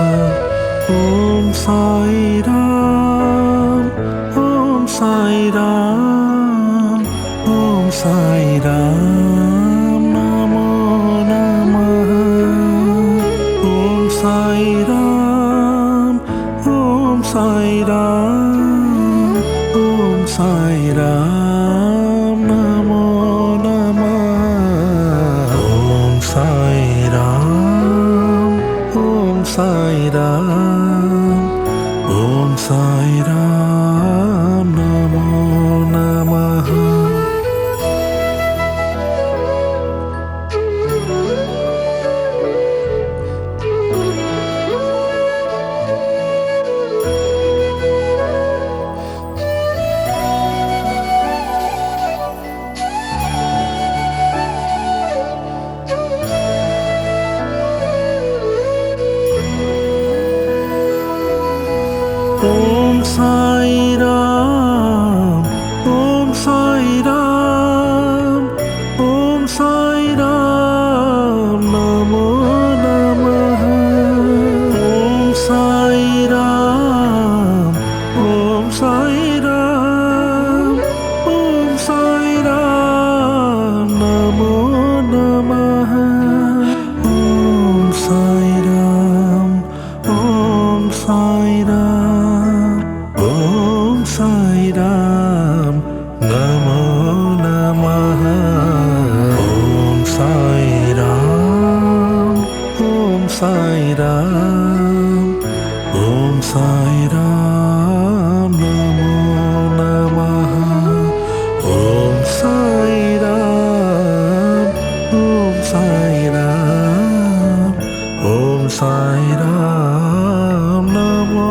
Om Sai Ram, Om Sai Ram, Om Sai Ram, Namo Namaha. Om Sai Ram, Om Sai Ram, Om Sai Ram, Namo Namaha. Om Sai Ram, Om Sai Ram, Om Sai Ram, Namo Namaha. Om Sai Ram, Om Sai Ram, Om Sai Ram, Namo Namaha. Om Sai Ram, Om Sai Ram, Om Sai Ram, Namo Namaha. Om Sai Ram, Om Sai Ram, Om Sai Ram, Namo Namaha. Om Sai Ram, Om Sai Ram, Om Sai Ram, Namo Namaha. Om Sai Ram, Om Sai Ram, Om Sai Ram, Namo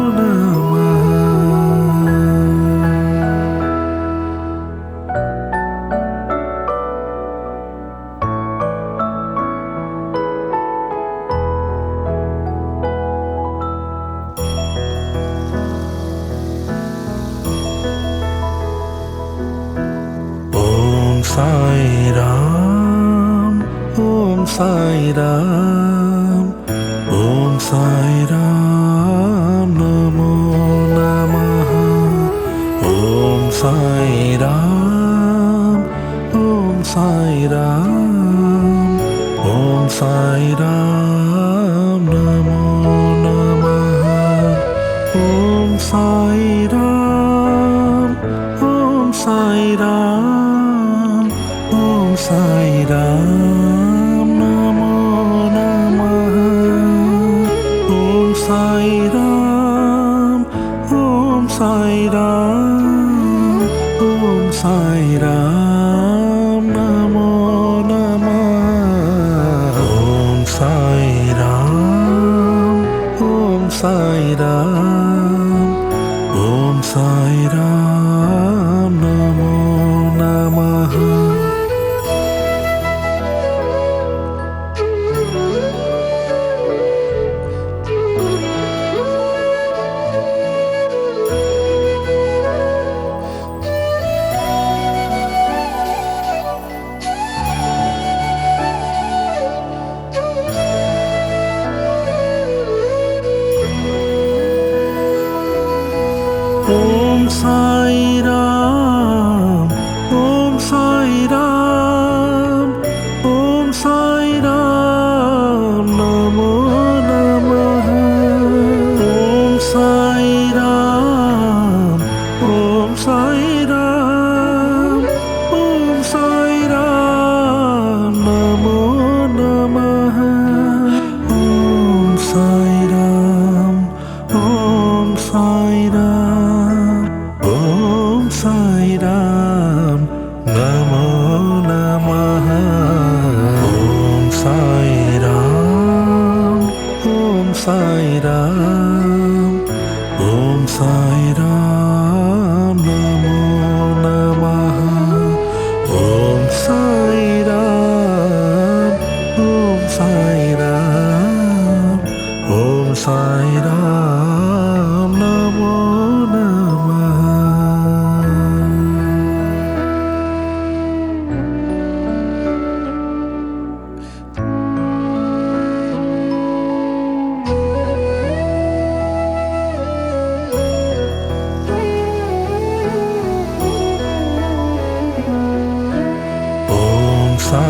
Namaha. Om Sai Ram, Om Sai Ram, Om Sai Ram, Namo Namaha. Om Sai Ram, Om Sai Ram, Om Sai Ram, Namo Namaha. Om Sai Ram, Om Sai Ram, Om Sai Ram, Namo Namaha. Om Sai Ram, Om Sai Ram, Om Sai Ram, Namo Namaha. Om Sai Ram, Om Sai Ram, Om Sai Ram, Namo Namaha.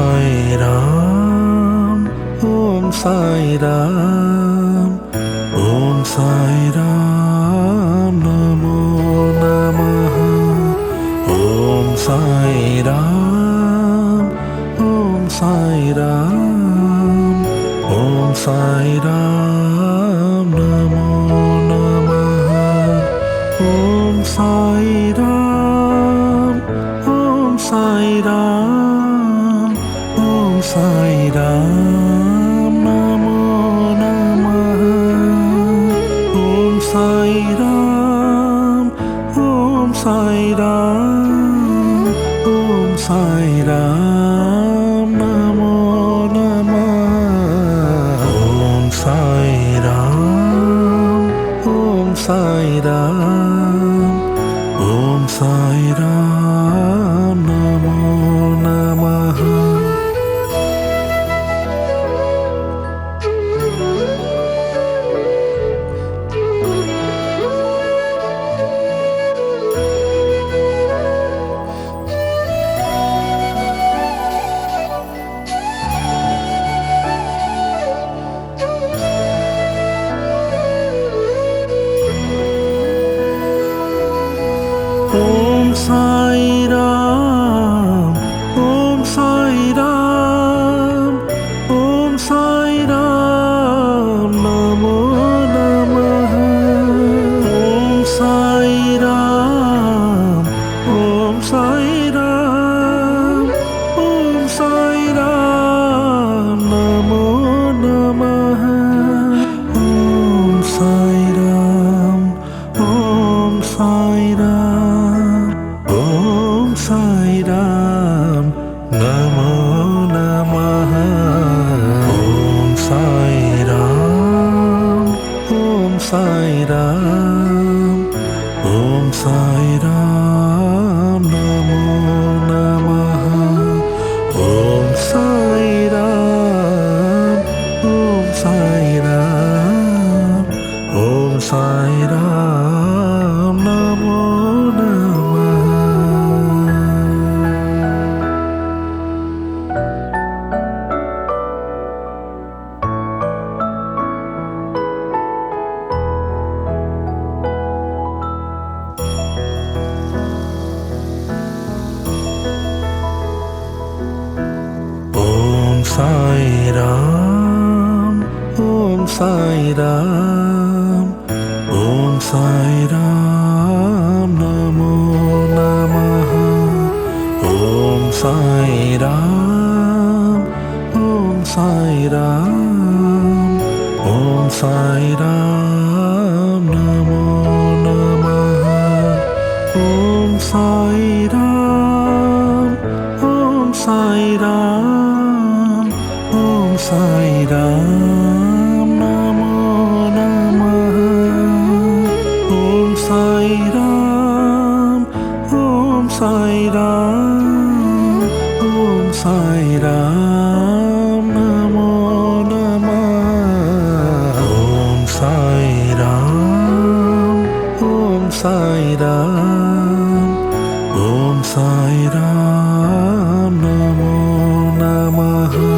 Sai Ram, Om Sai Ram, Om Sai Ram, Namo Namaha. Om Sai Ram, Om Sai Ram, Om Sai Ram, Namo Namaha. Om Sai Ram, Om Sai Ram, Om Sai Ram, Namo Namaha. Om Sai Ram, Om Sai Ram, Om Sai Ram, Namo Namaha. Om Sai Ram, Om Sai Ram, Om Sai Ram, Namo Namaha. Om Sai Ram, Om Sai Ram, Om Sai Ram, Namo Namaha. Om Sai Ram, Om Sai Ram, Om Sai Ram, Namo Namaha. Om Sai Ram, Om Sai Ram, Om Sai Ram, Namo Namaha. Om Sai Ram, Om Sai Ram, Om Sai Ram, Namo Namaha. Om Sai Ram, Om Sai Ram, Om Sai Ram, Namo Namaha. Om Sai Ram, Om Sai Ram, Om Sai Ram, Namo Namaha. Om Sai Ram, Om Sai Ram, Om Sai Ram, Namo Namaha. Om Sai Ram, Om Sai Ram, Om Sai Ram, Namo Namaha. Om Sai Ram, Om Sai Ram, Om Sai Ram, Namo Namaha. Om Sai Ram, Om Sai Ram, Om Sai Ram, Namo Namaha.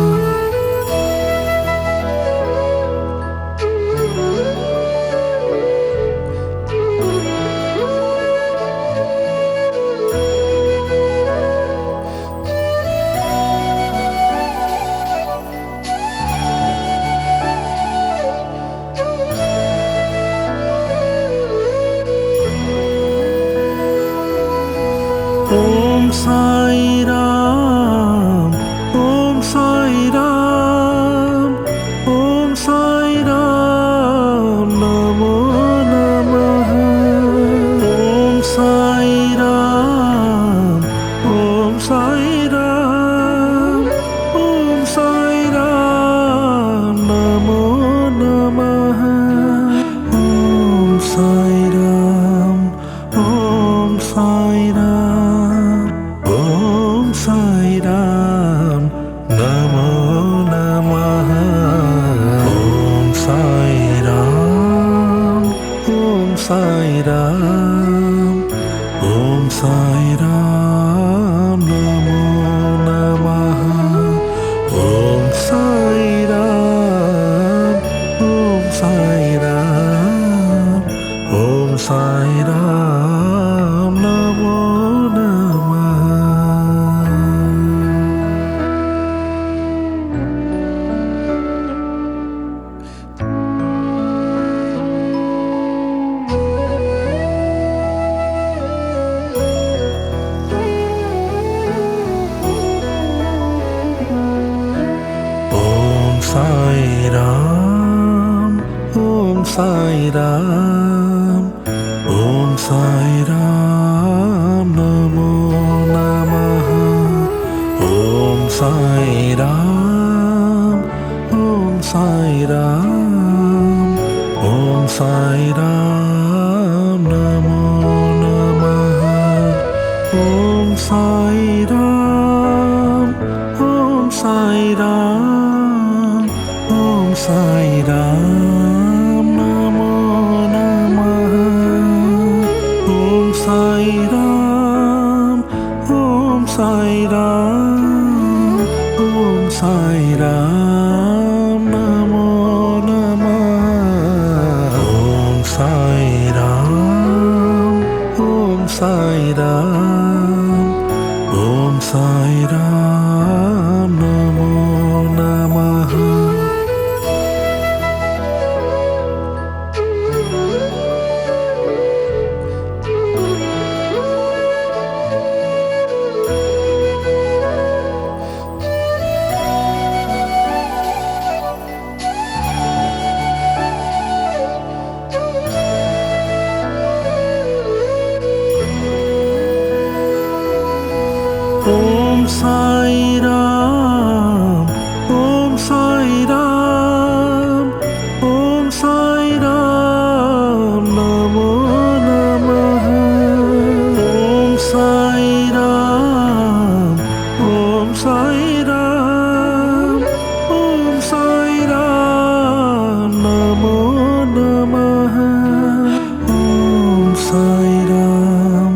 Sai Ram, Om Sai Ram, Om Sai Ram, Namo Namaha. Om Sai Ram, Om Sai Ram, Om Sai Ram, Namo Namaha. Om Sai Ram, Om Sai Ram, Om Sai Ram, Namo Namaha. Om Sai Ram, Om Sai Ram, Om Sai Ram, Namo Namaha. Om Sai Ram, Om Sai Ram, Om Sai Ram, Namo Namaha. Om Sai Ram, Om Sai Ram, Om Sai Ram, Namo Namaha. Om Sai Ram, Om Sai Ram, Om Sai Ram, Namo Namaha. Om Sai Ram,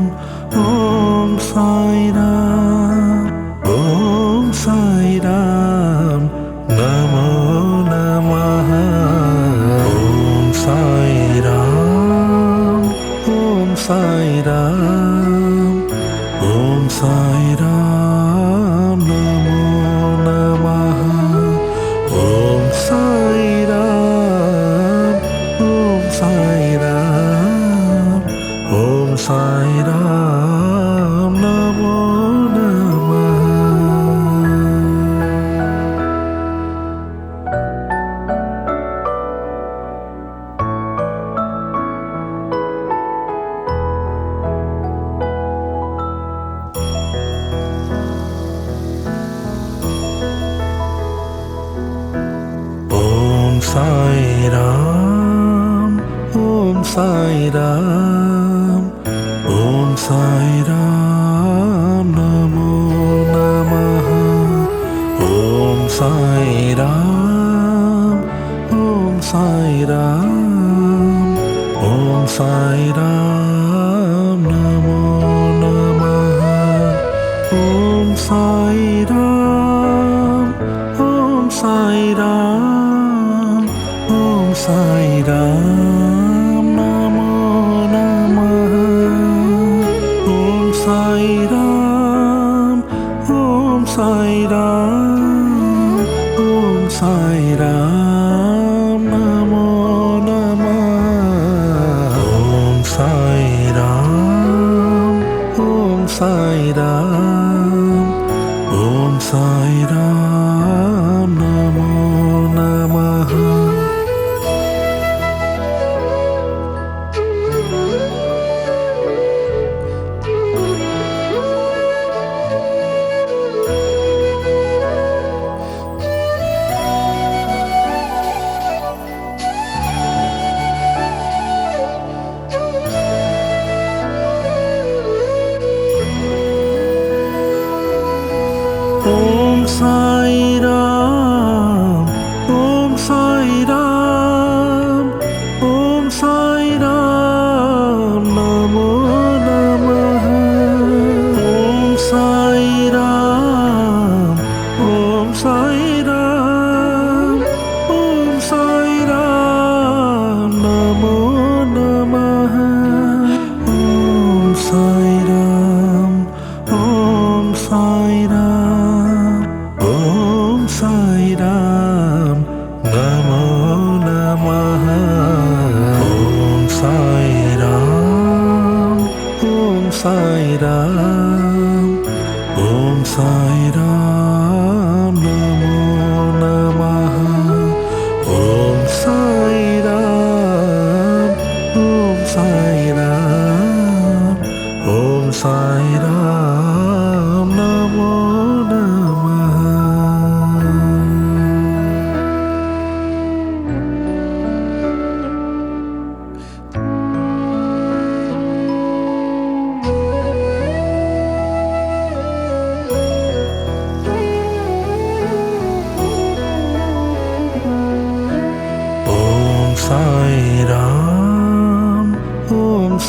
Om Sai Ram, Om Sai Ram, Namo Namaha. Om Sai Ram, Om Sai Ram, Om Sai Ram, Namo Namaha. Om Sai Ram, Om Sai Ram, Om Sai Ram, Namo Namaha. Om Sai Ram, Om Sai Ram, Om Sai Ram, Namo Namaha. Om Sai Ram, Om Sai Ram, Om Sai Ram, Namo Namaha. Om Sai Ram, Om Sai Ram, Om Sai Ram, Namo Namaha. Om Sai Ram, Om Sai Ram, Om Sai Ram, Namo Namaha. Om Sai Ram, Om Sai Ram, Om Sai Ram, Namo Namaha. Om Sai Ram, Om Sai Ram, Om Sai Ram, Namo Namaha. Om Sai Ram, Om Sai Ram, Om Sai Ram, Namo Namaha. Om Sai Ram, Om Sai Ram, Om Sai Ram, Namo Namaha. Om Sai Ram, Om Sai Ram, Om Sai Ram, Namo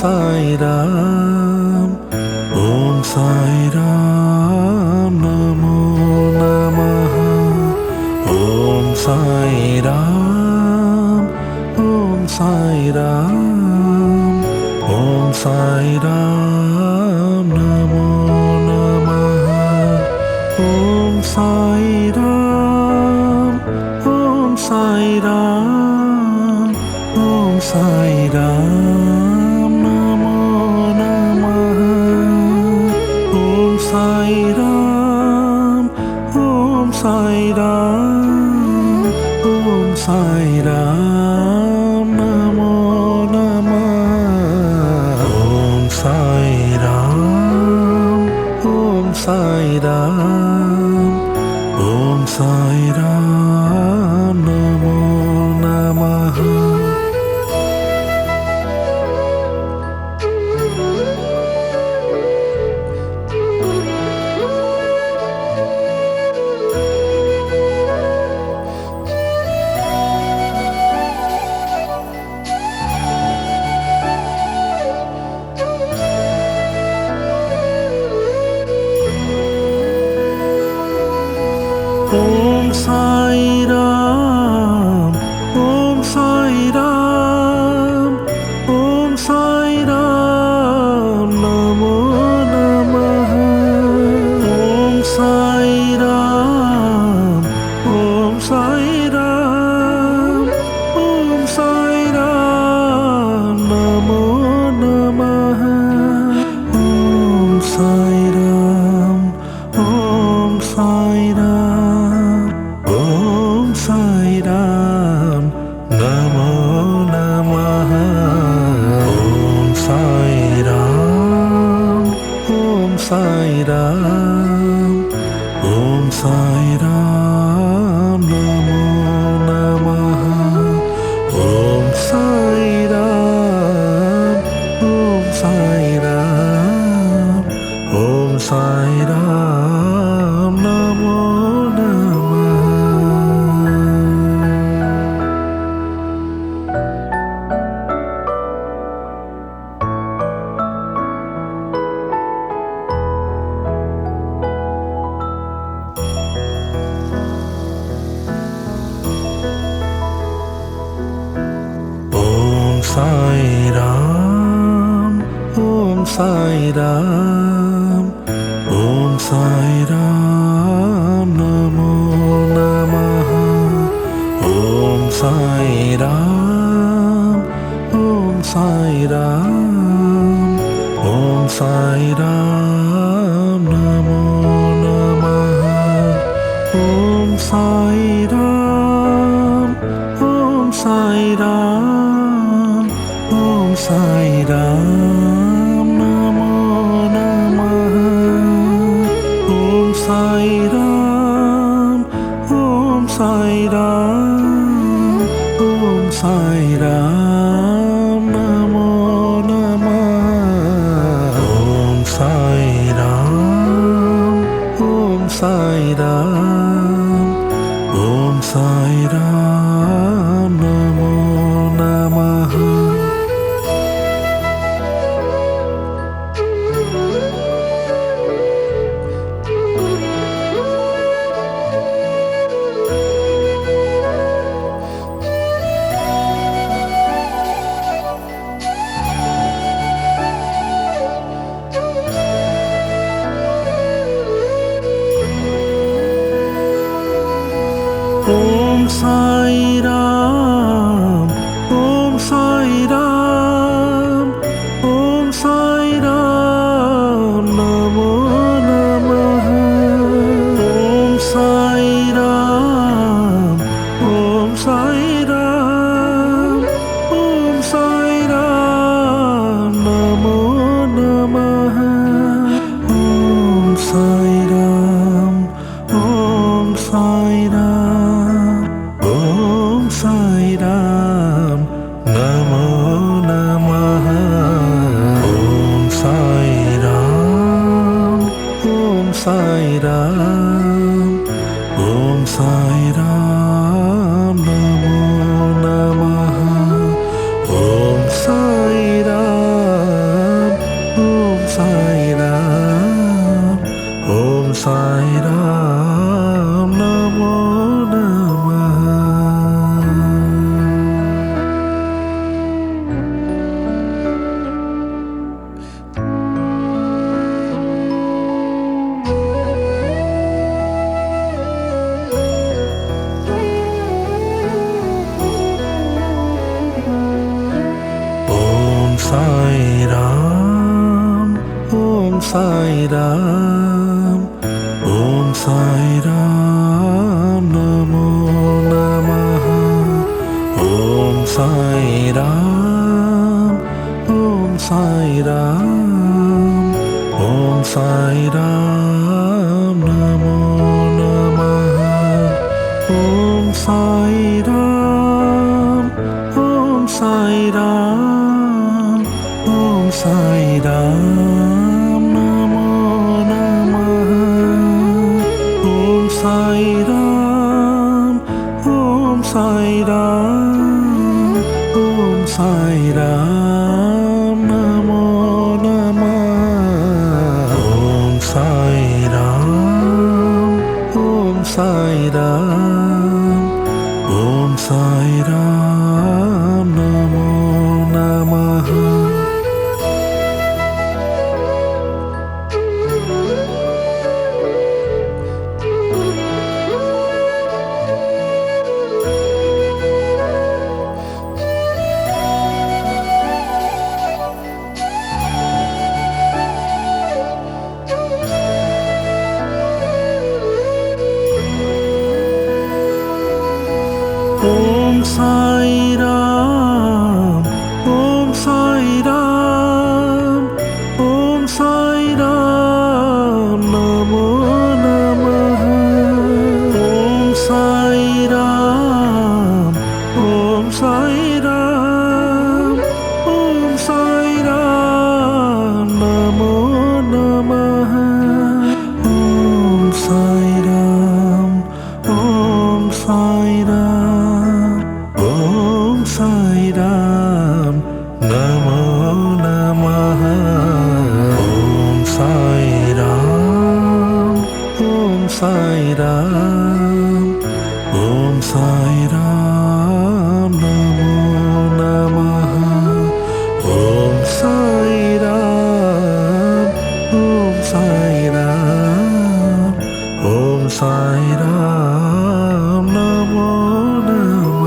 Sai Ram, Om Sai Ram, Namo Namaha. Om Sai Ram, Om Sai Ram, Om Sai Ram, Namo Namaha. Om Sai Ram, Om Sai Ram, Om Sai Ram, Namo Namaha. Om Sai Ram, Om Sai Ram, Om Sai Ram, Namo Namaha. Om Sai Ram, Om Sai Ram, Om Sai Ram, Namo Namaha. Om Sai Ram, Om Sai Ram, Om Sai Ram, Namo Namaha. Om Sai Ram, Om Sai Ram, Om Sai Ram, Namo Namaha. Om Sai Ram, Om Sai Ram, Om Sai Ram, Namo Namaha. Om Sai Ram, Om Sai Ram, Om Sai Ram, Namo Namaha. Om Sai Ram, Om Sai Ram, Om Sai Ram, Namo Namaha. Om Sai Ram, Om Sai Ram, Om Sai Ram, Namo Namaha. Om Sai Ram, Om Sai Ram, Om Sai Ram, Namo Namaha. Om Sai Ram, Om Sai Ram, Om Sai Ram, Namo Namaha. Om Sai Ram, Om Sai Ram, Om Sai Ram, Namo Namaha. Om Sai Ram, Om Sai Ram, Om Sai Ram, Namo Namaha. Om Sai Ram, Om Sai Ram, Om Sai Ram, Namo Namaha. Om Sai Ram, Om Sai Ram, Om Sai Ram, Namo Namaha. Om Sai Ram, Om Sai Ram, Om Sai Ram, Namo Namaha. Om Sai Ram, Om Sai Ram, Om Sai Ram, Namo Namaha. Om Sai Ram. Sai Ram, Om Sai Ram, Namo Namaha. Om Sai Ram, Om Sai Ram, Om Sai Ram, Namo Namaha. Om Sai Ram, Om Sai Ram, Om Sai Ram, Namo Namaha. Om Sai Ram, Om Sai Ram, Om Sai Ram, Namo Namaha. Om Sai Ram, Om Sai Ram, Om Sai Ram, Namo Namaha. Om Sai Ram, Om Sai Ram, Om Sai Ram, Namo Namaha. Om Sai Ram, Om Sai Ram, Om Sai Ram, Namo Namaha. Om Sai Ram, Om Sai Ram, Om Sai Ram, Namo Namaha. Om Sai Ram, Om Sai Ram, Om Sai Ram, Namo Namaha. Om Sai Ram, Om Sai Ram, Om Sai Ram, Namo Namaha.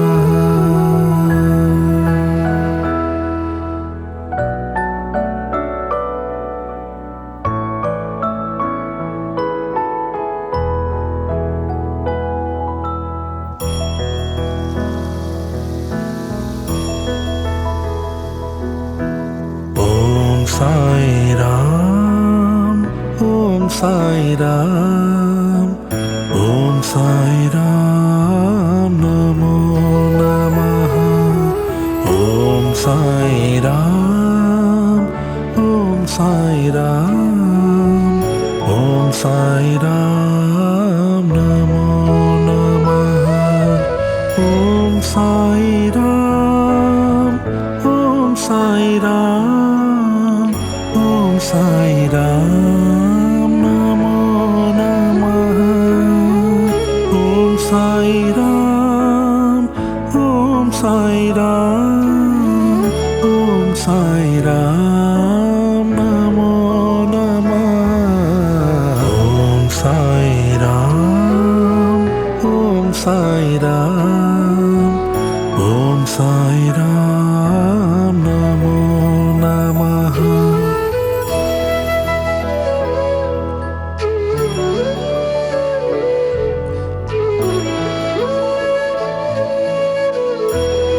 Om Sai Ram, Om Sai Ram, Om Sai Ram, Namo Namaha. Om Sai Ram, Om Sai Ram, Om Sai Ram, Namo Namaha. Om Sai Ram, Om Sai Ram, Om Sai Ram, Namo Namaha. Om Sai Ram, Om Sai Ram, Om Sai Ram, Namo Namaha. Om Sai Ram, Om Sai Ram, Om Sai Ram, Namo Namaha. Om Sai Ram,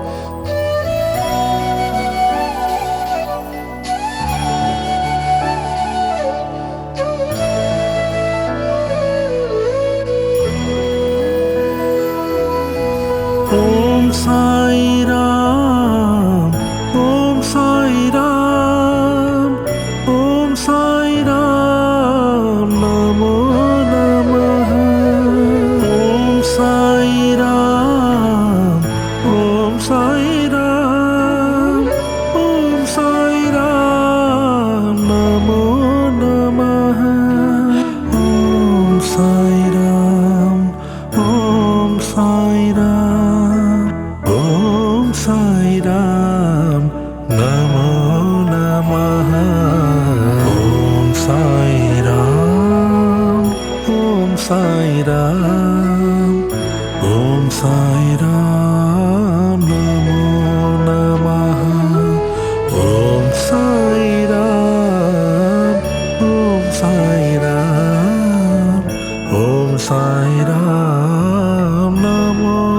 Om Sai Ram, Om Sai Ram, Namo Namaha. Om Sai Ram, Om Sai Ram, Om Sai Ram, Namo Namaha. Om Sai Ram, Om Sai Ram, Om Sai Ram, Namo Namaha. Om Sai Ram, Om Sai Ram, Om Sai Ram, Namo Namaha. Om Sai Ram. Sai Ram नमो